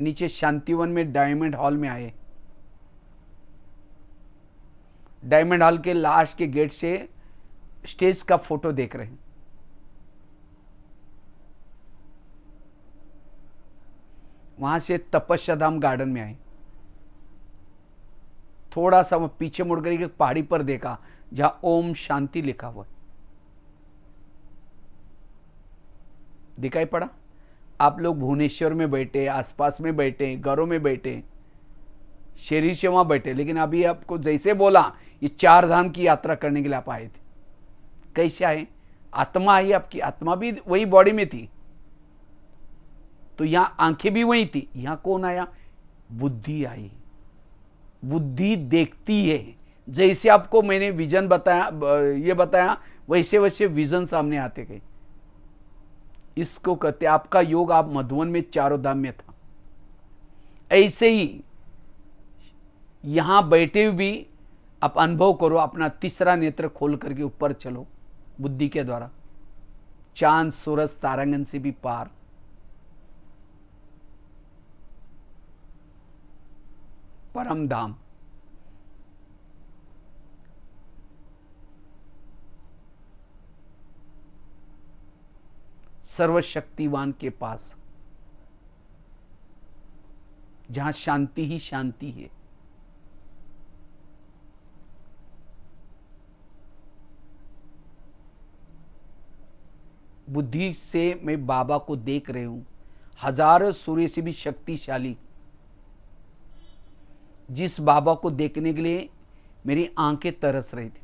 Speaker 1: नीचे शांतिवन में डायमंड हॉल में आए। डायमंड हॉल के लास्ट के गेट से स्टेज का फोटो देख रहे हैं। वहां से तपस्या धाम गार्डन में आए। थोड़ा सा पीछे मुड़कर एक पहाड़ी पर देखा जहां ओम शांति लिखा हुआ है। दिखाई पड़ा? आप लोग भुवनेश्वर में बैठे, आसपास में बैठे, घरों में बैठे, शरीर से वहां बैठे, लेकिन अभी आपको जैसे बोला ये 4 धाम की यात्रा करने के लिए आप आए थे। कैसे आए? आत्मा आई, आपकी आत्मा भी वही बॉडी में थी, तो यहां आंखें भी वही थी। यहां कौन आया? बुद्धि आई। बुद्धि देखती है। जैसे आपको मैंने विजन बताया, ये बताया, वैसे वैसे विजन सामने आते गए। इसको कहते आपका योग। आप मधुवन में 4 धाम में था, ऐसे ही यहां बैठे हुए भी आप अनुभव करो। अपना तीसरा नेत्र खोल करके ऊपर चलो बुद्धि के द्वारा, चांद सूरज तारांगन से भी पार। परम धाम। सर्वशक्तिवान के पास, जहां शांति ही शांति है। बुद्धि से मैं बाबा को देख रही हूं, हजारों सूर्य से भी शक्तिशाली, जिस बाबा को देखने के लिए मेरी आंखें तरस रही थी।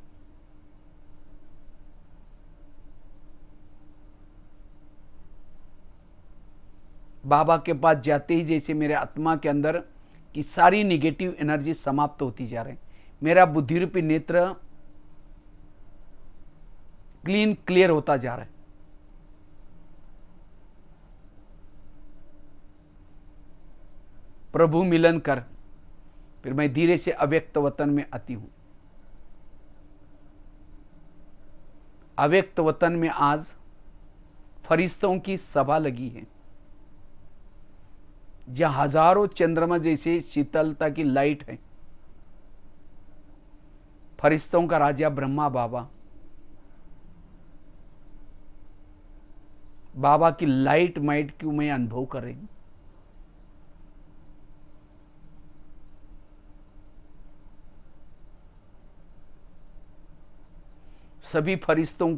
Speaker 1: बाबा के पास जाते ही जैसे मेरे आत्मा के अंदर की सारी निगेटिव एनर्जी समाप्त होती जा रही, मेरा बुद्धि रूपी नेत्र क्लियर होता जा रहा है। प्रभु मिलन कर फिर मैं धीरे से अव्यक्त वतन में आती हूं। अव्यक्त वतन में आज फरिश्तों की सभा लगी है, जहां हजारों चंद्रमा जैसे शीतलता की लाइट है। फरिश्तों का राजा ब्रह्मा बाबा, बाबा की लाइट माइट की मैं अनुभव कर रही हूं। सभी फरिश्तों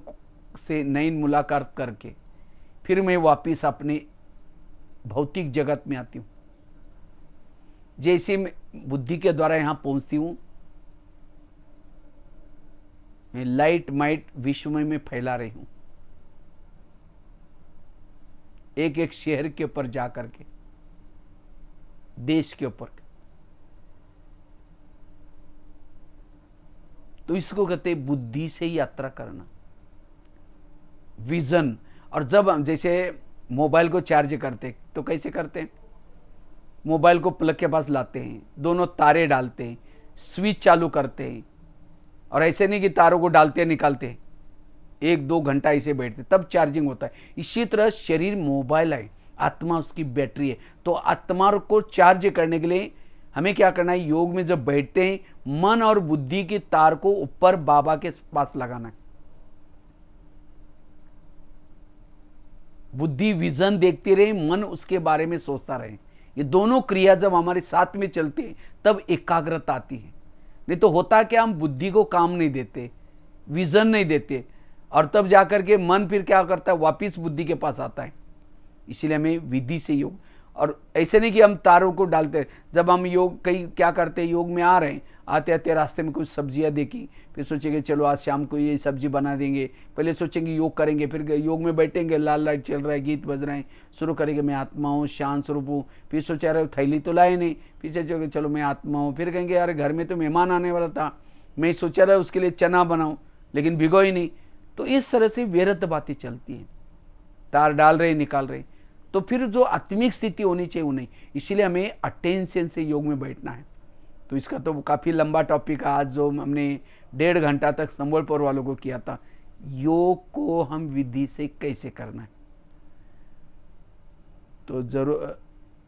Speaker 1: से नई मुलाकात करके फिर मैं वापिस अपने भौतिक जगत में आती हूं। जैसे मैं बुद्धि के द्वारा यहां पहुंचती हूं, मैं लाइट माइट विश्व में फैला रही हूं, एक एक शहर के ऊपर जाकर के, देश के ऊपर। तो इसको कहते हैं बुद्धि से यात्रा करना, विजन। और जब हम जैसे मोबाइल को चार्ज करते तो कैसे करते हैं, मोबाइल को प्लग के पास लाते हैं, दोनों तारे डालते हैं, स्विच चालू करते हैं, और ऐसे नहीं कि तारों को डालते निकालते हैं, 1-2 घंटा ऐसे बैठते तब चार्जिंग होता है। इसी तरह शरीर मोबाइल है, आत्मा उसकी बैटरी है। तो आत्मा को चार्ज करने के लिए हमें क्या करना है, योग में जब बैठते हैं मन और बुद्धि की तार को ऊपर बाबा के पास लगाना है। बुद्धि विजन देखती रहे, मन उसके बारे में सोचता रहे। ये दोनों क्रिया जब हमारे साथ में चलती है तब एकाग्रता आती है। नहीं तो होता क्या, हम बुद्धि को काम नहीं देते, विजन नहीं देते, और तब जाकर के मन फिर क्या करता है, वापिस बुद्धि के पास आता है। इसीलिए हमें विधि से योग, और ऐसे नहीं कि हम तारों को डालते। जब हम योग कहीं क्या करते हैं, योग में आ रहे हैं, आते आते रास्ते में कुछ सब्जियां देखी, फिर सोचेंगे चलो आज शाम को ये सब्जी बना देंगे। पहले सोचेंगे योग करेंगे, फिर योग में बैठेंगे, लाल लाइट चल रहा है, गीत बज रहे हैं, शुरू करेंगे मैं आत्मा हूँ, शांत स्वरूप हूँ। फिर सोचा रहे थैली तो लाए नहीं, फिर सोचोगे चलो मैं आत्मा हूँ। फिर कहेंगे यार घर में तो मेहमान आने वाला था, मैं सोचा रहा उसके लिए चना बनाऊँ लेकिन भिगो ही नहीं। तो इस तरह से व्यर्थ बातें चलती हैं, तार डाल रहे निकाल रहे। तो फिर जो आत्मिक स्थिति होनी चाहिए वो नहीं। इसीलिए हमें अटेंशन से योग में बैठना है। तो इसका तो काफ़ी लंबा टॉपिक है आज, जो हमने 1.5 घंटा तक संबलपुर वालों को किया था। योग को हम विधि से कैसे करना है, तो जरूर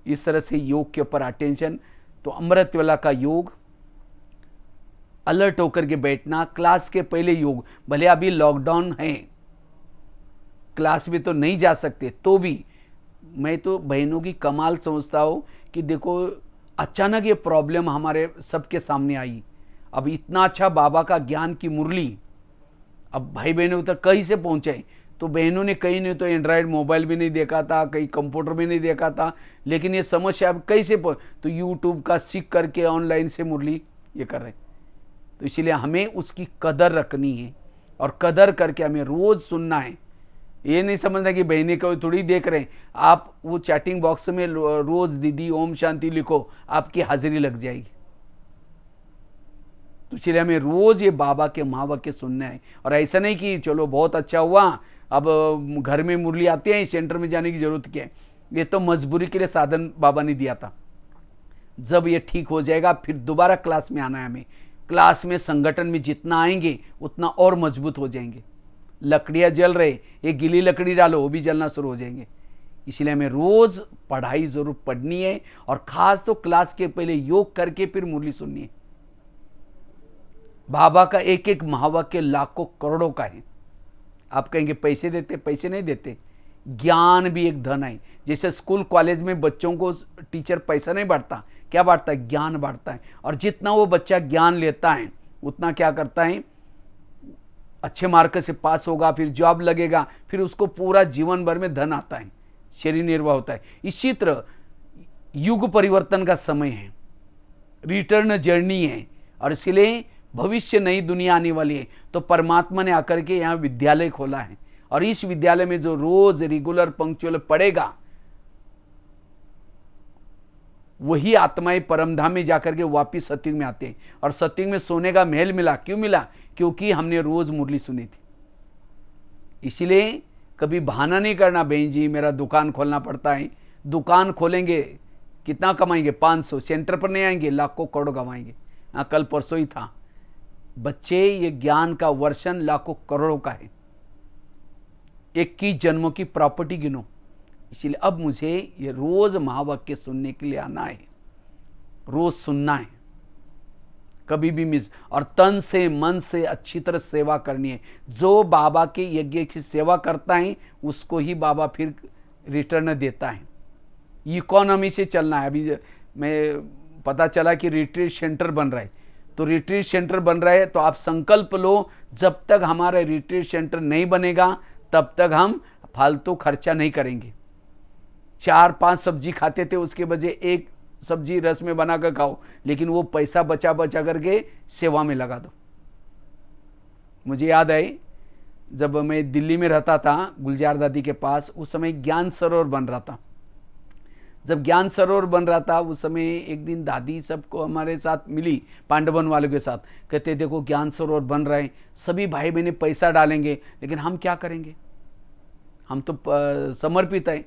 Speaker 1: इस तरह से योग के ऊपर अटेंशन। तो अमृत वेला का योग, अलर्ट होकर के बैठना, क्लास के पहले योग, भले अभी लॉकडाउन है, क्लास में तो नहीं जा सकते, तो भी मैं तो बहनों की कमाल समझता हूँ कि देखो अचानक ये प्रॉब्लम हमारे सबके सामने आई। अब इतना अच्छा बाबा का ज्ञान की मुरली अब भाई बहनों तक कहीं से पहुँचाए। तो बहनों ने कहीं नहीं तो एंड्रॉयड मोबाइल भी नहीं देखा था, कहीं कंप्यूटर भी नहीं देखा था, लेकिन ये समस्या अब कैसे तो यूट्यूब का सीख करके ऑनलाइन से मुरली ये कर रहे। तो इसीलिए हमें उसकी कदर रखनी है, और कदर करके हमें रोज़ सुनना है। ये नहीं समझना कि बहनें को थोड़ी देख रहे हैं, आप वो चैटिंग बॉक्स में रोज दीदी ओम शांति लिखो, आपकी हाजिरी लग जाएगी। तो इसलिए हमें रोज ये बाबा के महावाक्य सुनना है। और ऐसा नहीं कि चलो बहुत अच्छा हुआ, अब घर में मुरली आते हैं, सेंटर में जाने की जरूरत क्या है। ये तो मजबूरी के लिए साधन बाबा ने दिया था। जब ये ठीक हो जाएगा फिर दोबारा क्लास में आना है हमें। क्लास में संगठन में जितना आएंगे उतना और मजबूत हो जाएंगे। लकड़ियाँ जल रहे, एक गीली लकड़ी डालो वो भी जलना शुरू हो जाएंगे। इसलिए हमें रोज पढ़ाई जरूर पढ़नी है, और खास तो क्लास के पहले योग करके फिर मुरली सुननी है। बाबा का एक एक महावाक्य लाखों करोड़ों का है। आप कहेंगे पैसे देते, पैसे नहीं देते। ज्ञान भी एक धन है। जैसे स्कूल कॉलेज में बच्चों को टीचर पैसा नहीं बांटता, क्या बांटता है? ज्ञान बांटता है। और जितना वो बच्चा ज्ञान लेता है उतना क्या करता है? अच्छे मार्क से पास होगा, फिर जॉब लगेगा, फिर उसको पूरा जीवन भर में धन आता है, शरीर निर्वाह होता है। इसी तरह युग परिवर्तन का समय है, रिटर्न जर्नी है, और इसलिए भविष्य नई दुनिया आने वाली है। तो परमात्मा ने आकर के यहाँ विद्यालय खोला है, और इस विद्यालय में जो रोज रेगुलर पंक्चुअल पढ़ेगा वही आत्माएं परमधाम में जाकर के वापिस सत्युग में आते हैं। और सत्युग में सोने का महल मिला, क्यों मिला? क्योंकि हमने रोज मुरली सुनी थी। इसलिए कभी बहाना नहीं करना, बहन जी मेरा दुकान खोलना पड़ता है। दुकान खोलेंगे कितना कमाएंगे? 500। सेंटर पर नहीं आएंगे, लाखों करोड़ कमाएंगे। हाँ, कल परसों ही था। बच्चे, ये ज्ञान का वर्षन लाखों करोड़ों का है। 21 जन्मों की प्रॉपर्टी गिनो। इसलिए अब मुझे ये रोज महावाक्य सुनने के लिए आना है, रोज सुनना है, कभी भी मिस, और तन से मन से अच्छी तरह सेवा करनी है। जो बाबा के यज्ञ की सेवा करता है उसको ही बाबा फिर रिटर्न देता है। इकोनॉमी से चलना है। अभी मैं पता चला कि रिट्रीट सेंटर बन रहा है, तो रिट्रीट सेंटर बन रहा है तो आप संकल्प लो, जब तक हमारा रिट्रीट सेंटर नहीं बनेगा तब तक हम फालतू खर्चा नहीं करेंगे। 4-5 सब्जी खाते थे, उसके बजाय एक सब्जी रस में बना कर खाओ, लेकिन वो पैसा बचा बचा करके सेवा में लगा दो। मुझे याद है जब मैं दिल्ली में रहता था गुलजार दादी के पास, उस समय ज्ञान सरोवर बन रहा था। जब ज्ञान सरोवर बन रहा था उस समय एक दिन दादी सबको हमारे साथ मिली, पांडवन वालों के साथ। कहते देखो ज्ञान सरोवर बन रहा है, सभी भाई बहनें पैसा डालेंगे, लेकिन हम क्या करेंगे? हम तो समर्पित हैं।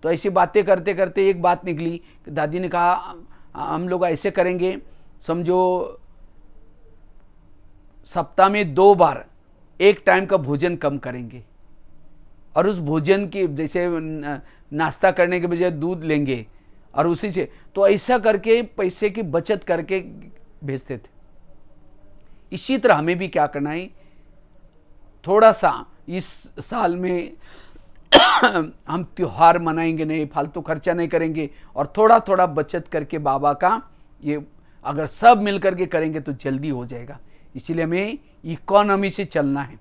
Speaker 1: तो ऐसी बातें करते करते एक बात निकली कि दादी ने कहा हम लोग ऐसे करेंगे, समझो सप्ताह में 2 बार एक टाइम का भोजन कम करेंगे, और उस भोजन की जैसे नाश्ता करने के बजाय दूध लेंगे, और उसी से तो ऐसा करके पैसे की बचत करके भेजते थे। इसी तरह हमें भी क्या करना है, थोड़ा सा इस साल में हम त्योहार मनाएंगे नहीं, फालतू खर्चा नहीं करेंगे, और थोड़ा थोड़ा बचत करके बाबा का ये अगर सब मिल करके करेंगे तो जल्दी हो जाएगा। इसीलिए हमें इकोनॉमी से चलना है।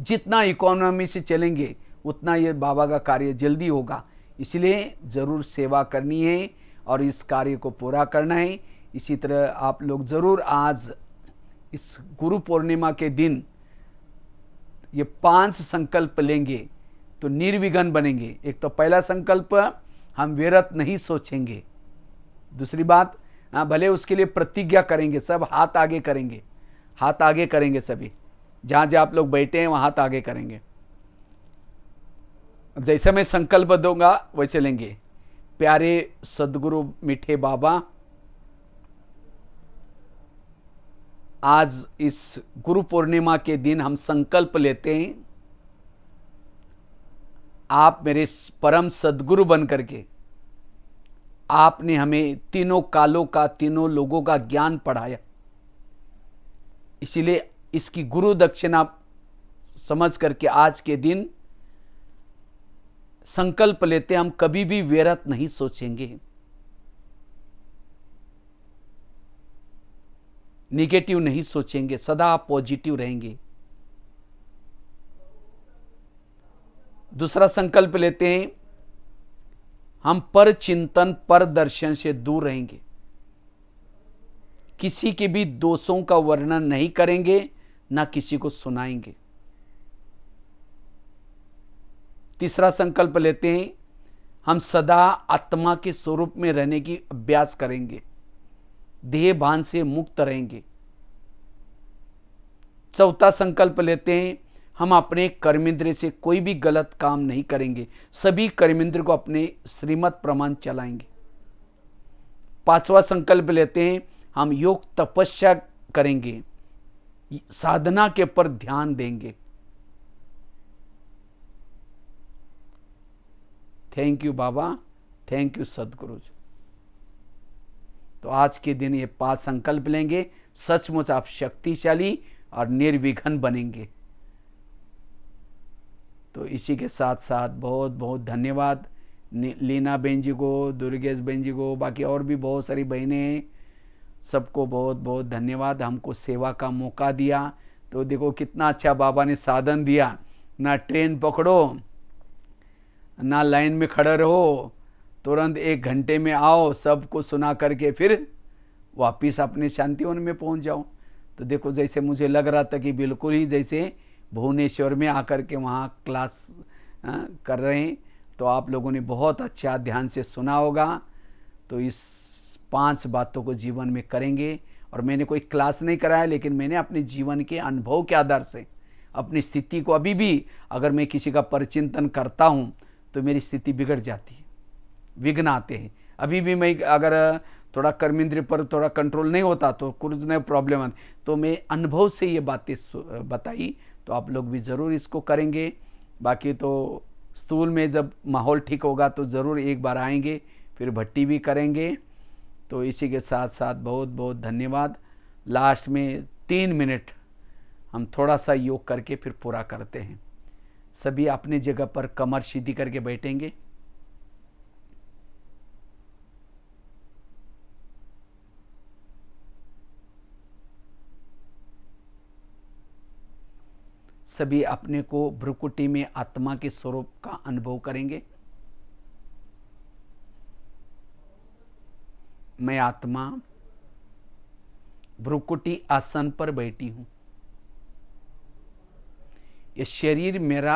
Speaker 1: जितना इकोनॉमी से चलेंगे उतना ये बाबा का कार्य जल्दी होगा। इसलिए ज़रूर सेवा करनी है और इस कार्य को पूरा करना है। इसी तरह आप लोग ज़रूर आज इस गुरु पूर्णिमा के दिन ये 5 संकल्प लेंगे तो निर्विघ्न बनेंगे। एक तो पहला संकल्प, हम व्यर्थ नहीं सोचेंगे। दूसरी बात, भले उसके लिए प्रतिज्ञा करेंगे, सब हाथ आगे करेंगे, हाथ आगे करेंगे सभी, जहाँ जहाँ आप लोग बैठे हैं वहाँ हाथ आगे करेंगे। जैसे मैं संकल्प दूंगा वैसे लेंगे। प्यारे सदगुरु मीठे बाबा, आज इस गुरु पूर्णिमा के दिन हम संकल्प लेते हैं, आप मेरे परम सदगुरु बन करके आपने हमें तीनों कालों का, तीनों लोगों का ज्ञान पढ़ाया। इसीलिए इसकी गुरु दक्षिणा समझ करके आज के दिन संकल्प लेते, हम कभी भी व्यर्थ नहीं सोचेंगे, निगेटिव नहीं सोचेंगे, सदा पॉजिटिव रहेंगे। दूसरा संकल्प लेते हैं, हम पर चिंतन पर दर्शन से दूर रहेंगे, किसी के भी दोषों का वर्णन नहीं करेंगे, ना किसी को सुनाएंगे। तीसरा संकल्प लेते हैं, हम सदा आत्मा के स्वरूप में रहने की अभ्यास करेंगे, देह भान से मुक्त रहेंगे। चौथा संकल्प लेते हैं, हम अपने कर्मेंद्र से कोई भी गलत काम नहीं करेंगे, सभी कर्मेंद्र को अपने श्रीमत प्रमाण चलाएंगे। पांचवा संकल्प लेते हैं, हम योग तपस्या करेंगे, साधना के ऊपर ध्यान देंगे। Thank you Baba, thank you सदगुरु जी। तो आज के दिन ये 5 संकल्प लेंगे, सचमुच आप शक्तिशाली और निर्विघ्न बनेंगे। तो इसी के साथ साथ बहुत बहुत धन्यवाद लीना बहन जी को, दुर्गेश बहन जी को, बाकी और भी बहुत सारी बहनें हैं, सबको बहुत बहुत धन्यवाद। हमको सेवा का मौका दिया। तो देखो कितना अच्छा बाबा ने साधन दिया, ना ट्रेन पकड़ो, ना लाइन में खड़े रहो, तुरंत 1 घंटे में आओ, सबको सुना करके फिर वापिस अपने शांतिवन में पहुंच जाओ। तो देखो जैसे मुझे लग रहा था कि बिल्कुल ही जैसे भुवनेश्वर में आकर के वहाँ क्लास कर रहे हैं। तो आप लोगों ने बहुत अच्छा ध्यान से सुना होगा। तो इस 5 बातों को जीवन में करेंगे। और मैंने कोई क्लास नहीं कराया, लेकिन मैंने अपने जीवन के अनुभव के आधार से अपनी स्थिति को, अभी भी अगर मैं किसी का परिचिंतन करता हूँ तो मेरी स्थिति बिगड़ जाती है, विघ्न आते हैं। अभी भी मैं अगर थोड़ा कर्मेंद्रिय पर थोड़ा कंट्रोल नहीं होता तो कुछ नए प्रॉब्लम आती। तो मैं अनुभव से ये बातें बताई, तो आप लोग भी ज़रूर इसको करेंगे। बाकी तो स्थूल में जब माहौल ठीक होगा तो ज़रूर एक बार आएंगे, फिर भट्टी भी करेंगे। तो इसी के साथ साथ बहुत बहुत धन्यवाद। लास्ट में 3 मिनट हम थोड़ा सा योग करके फिर पूरा करते हैं। सभी अपनी जगह पर कमर सीधी करके बैठेंगे। सभी अपने को भ्रुकुटी में आत्मा के स्वरूप का अनुभव करेंगे। मैं आत्मा भ्रुकुटी आसन पर बैठी हूं। यह शरीर मेरा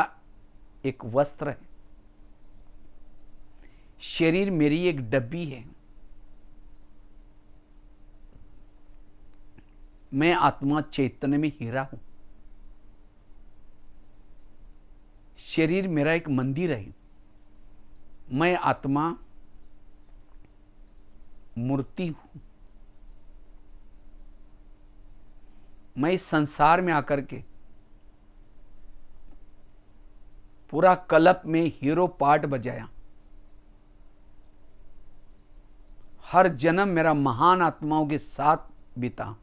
Speaker 1: एक वस्त्र है, शरीर मेरी एक डब्बी है। मैं आत्मा चैतन्य में हीरा हूं। शरीर मेरा एक मंदिर है। मैं आत्मा मूर्ति हूं। मैं इस संसार में आकर के पूरा कल्प में हीरो पार्ट बजाया। हर जन्म मेरा महान आत्माओं के साथ बीता।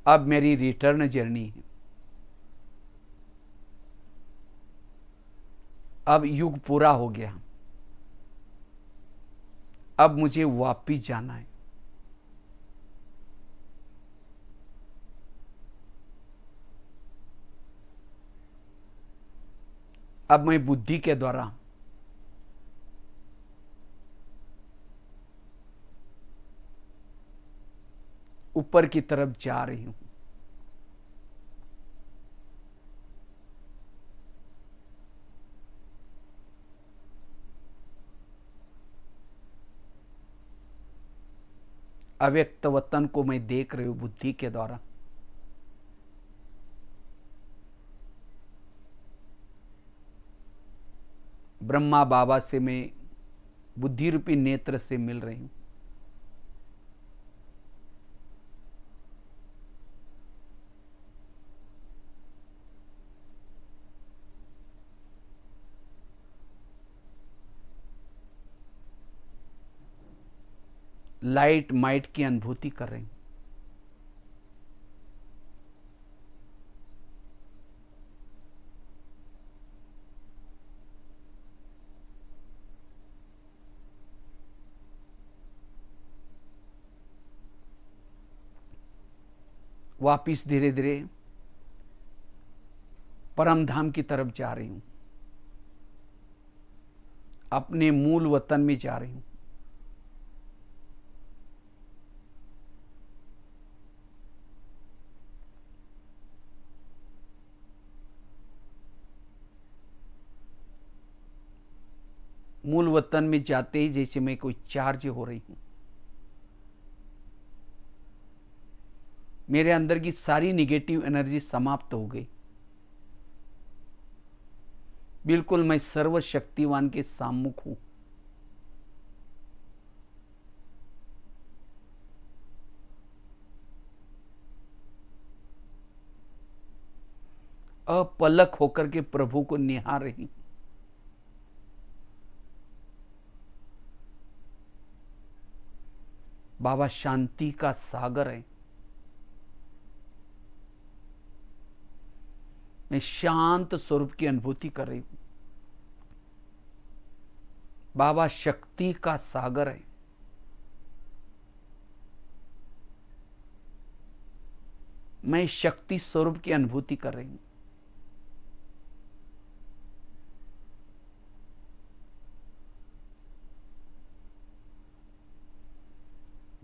Speaker 1: अब मेरी रिटर्न जर्नी है। अब युग पूरा हो गया, अब मुझे वापिस जाना है। अब मैं बुद्धि के द्वारा ऊपर की तरफ जा रही हूं। अव्यक्त वतन को मैं देख रही हूं बुद्धि के द्वारा। ब्रह्मा बाबा से मैं बुद्धि रूपी नेत्र से मिल रही हूं। लाइट माइट की अनुभूति कर रही हूं। वापिस धीरे धीरे परम धाम की तरफ जा रही हूं। अपने मूल वतन में जा रही हूं। मूल वतन में जाते ही जैसे मैं कोई चार्ज हो रही हूं। मेरे अंदर की सारी निगेटिव एनर्जी समाप्त हो गई। बिल्कुल मैं सर्वशक्तिवान के सम्मुख हूं। अपलक होकर के प्रभु को निहार रही। बाबा शांति का सागर है। मैं शांत स्वरूप की अनुभूति कर रही हूं। बाबा शक्ति का सागर है। मैं शक्ति स्वरूप की अनुभूति कर रही हूं।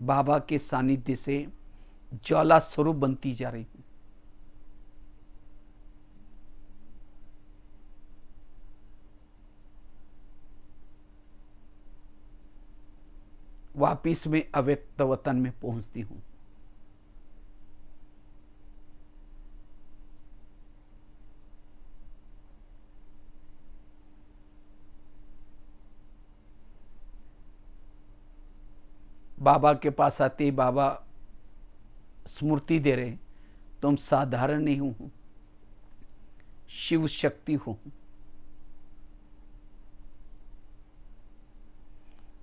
Speaker 1: बाबा के सानिध्य से ज्वाला स्वरूप बनती जा रही हूं। वापिस में अव्यक्त वतन में पहुंचती हूं। बाबा के पास आते ही बाबा स्मृति दे रहे, तुम साधारण नहीं हो, शिव शक्ति हो।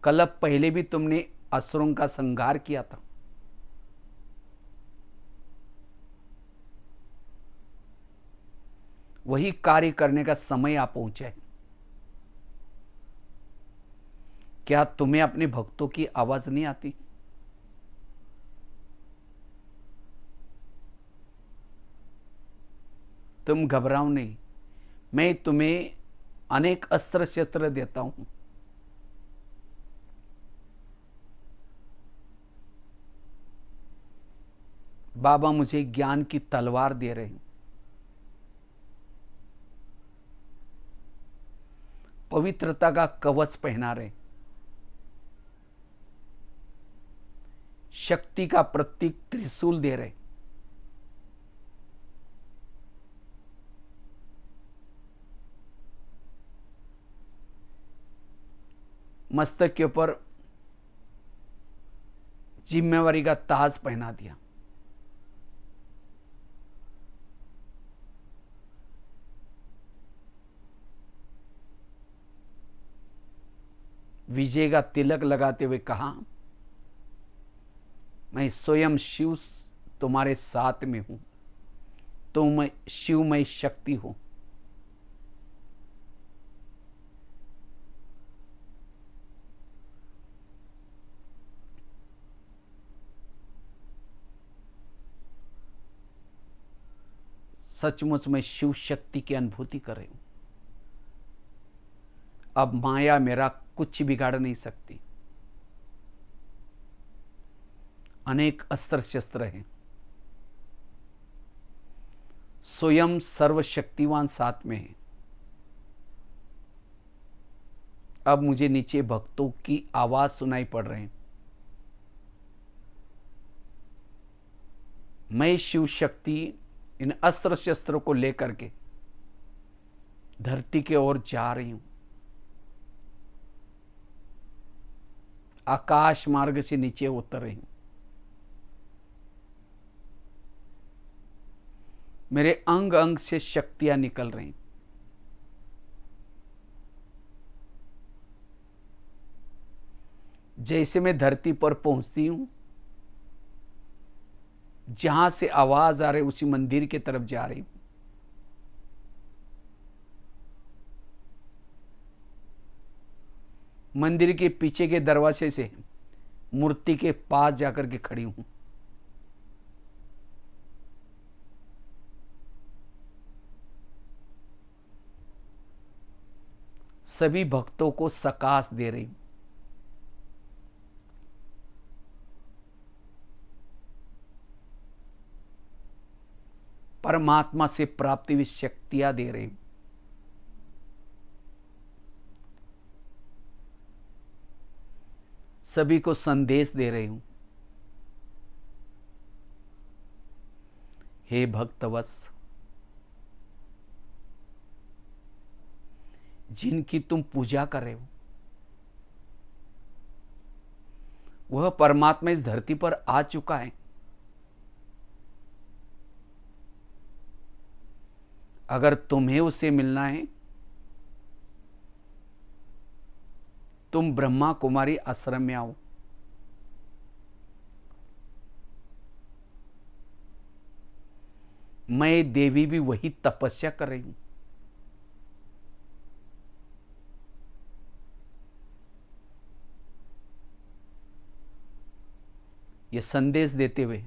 Speaker 1: कल पहले भी तुमने असुरों का संहार किया था। वही कार्य करने का समय आ पहुंचा है। क्या तुम्हें अपने भक्तों की आवाज नहीं आती? तुम घबराओ नहीं, मैं तुम्हें अनेक अस्त्र शस्त्र देता हूं। बाबा मुझे ज्ञान की तलवार दे रहे हैं। पवित्रता का कवच पहना रहे, शक्ति का प्रतीक त्रिशूल दे रहे। मस्तक के ऊपर जिम्मेवारी का ताज पहना दिया। विजय का तिलक लगाते हुए कहा, मैं स्वयं शिव तुम्हारे साथ में हूं, तुम शिवमय शक्ति हो। सचमुच मैं शिव शक्ति की अनुभूति कर रही हूं। अब माया मेरा कुछ बिगाड़ नहीं सकती। अनेक अस्त्र शस्त्र हैं, स्वयं सर्वशक्तिवान साथ में है। अब मुझे नीचे भक्तों की आवाज सुनाई पड़ रही है। मैं शिव शक्ति इन अस्त्र शस्त्रों को लेकर के धरती की ओर जा रही हूं। आकाश मार्ग से नीचे उतर रही हूं। मेरे अंग अंग से शक्तियां निकल रही। जैसे मैं धरती पर पहुंचती हूं, जहां से आवाज आ रही उसी मंदिर की तरफ जा रही हूं। मंदिर के पीछे के दरवाजे से मूर्ति के पास जाकर के खड़ी हूं। सभी भक्तों को सकाश दे रही हूं। परमात्मा से प्राप्ति हुई शक्तियां दे रही हूं। सभी को संदेश दे रही हूं। हे भक्तवत्स, जिनकी तुम पूजा कर रहे हो, वह परमात्मा इस धरती पर आ चुका है। अगर तुम्हें उससे मिलना है, तुम ब्रह्मा कुमारी आश्रम में आओ। मैं देवी भी वही तपस्या कर रही हूं। ये संदेश देते हुए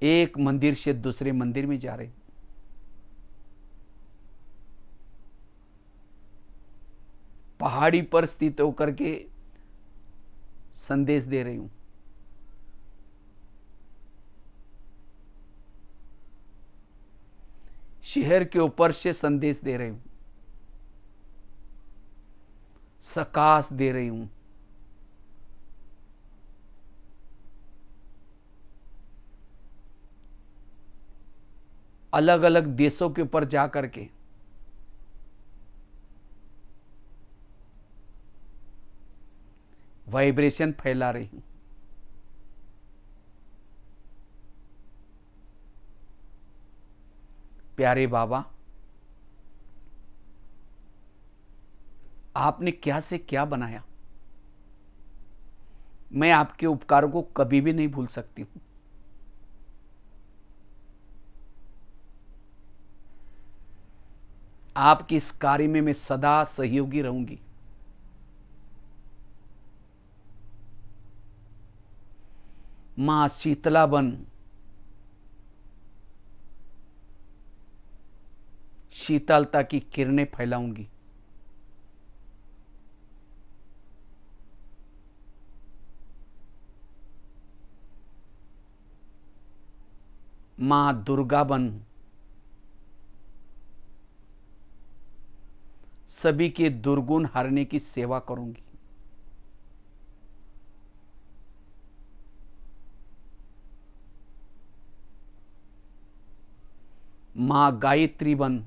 Speaker 1: एक मंदिर से दूसरे मंदिर में जा रही हूं। पहाड़ी पर स्थित होकर के संदेश दे रही हूं। शहर के ऊपर से संदेश दे रही हूं। सकाश दे रही हूं। अलग अलग देशों के ऊपर जा करके वाइब्रेशन फैला रही हूं। प्यारे बाबा, आपने क्या से क्या बनाया, मैं आपके उपकारों को कभी भी नहीं भूल सकती हूं। आपके इस कार्य में मैं सदा सहयोगी रहूंगी। मां शीतला बन शीतलता की किरणें फैलाऊंगी। मां दुर्गा बन सभी के दुर्गुण हारने की सेवा करूंगी। मां गायत्री बन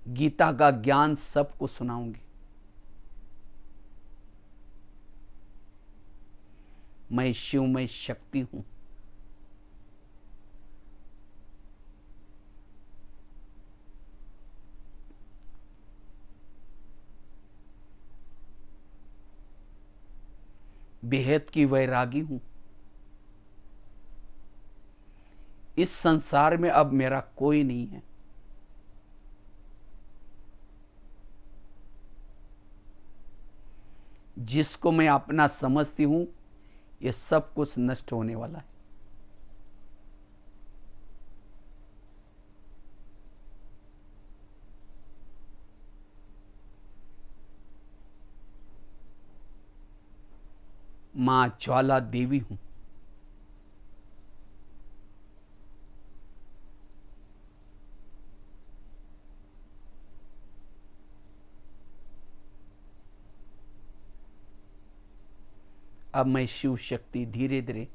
Speaker 1: गीता का ज्ञान सबको सुनाऊंगी। मैं शिवमय शक्ति हूं। बेहद की वैरागी हूं। इस संसार में अब मेरा कोई नहीं है। जिसको मैं अपना समझती हूं, ये सब कुछ नष्ट होने वाला है। मां ज्वाला देवी हूं। अब मैं शिव शक्ति धीरे धीरे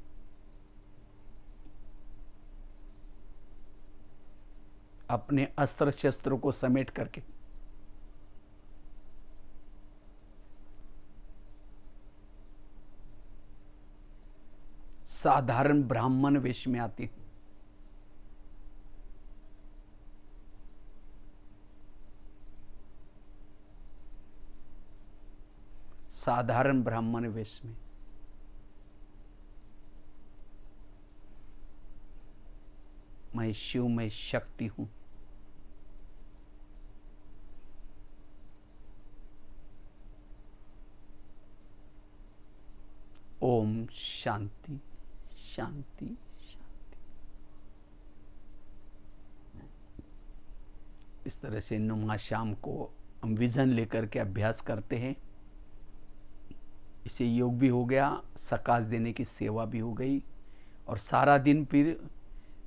Speaker 1: अपने अस्त्र शस्त्रों को समेट करके साधारण ब्राह्मण वेश में आती हूं। साधारण ब्राह्मण वेश में मैं शिव में शक्ति हूं। ओम शांति शांति शांति। इस तरह से नुमा शाम को हम विजन लेकर के अभ्यास करते हैं। इसे योग भी हो गया, सकाश देने की सेवा भी हो गई, और सारा दिन फिर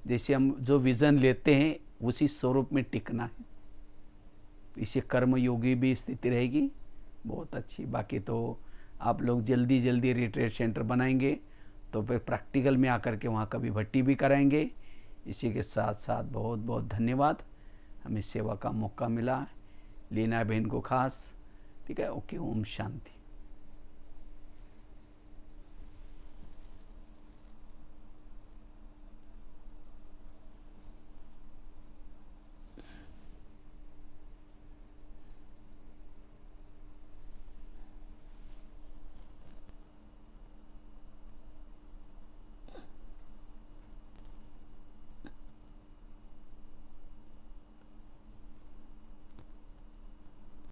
Speaker 1: जैसे हम जो विजन लेते हैं उसी स्वरूप में टिकना है। इसे कर्म योगी भी स्थिति रहेगी, बहुत अच्छी। बाकी तो आप लोग जल्दी जल्दी रिट्रीट सेंटर बनाएंगे तो फिर प्रैक्टिकल में आकर के वहाँ कभी भट्टी भी कराएंगे। इसी के साथ साथ बहुत बहुत धन्यवाद, हमें सेवा का मौका मिला। लीना बहन को खास, ठीक है। ओके, ओम शांति।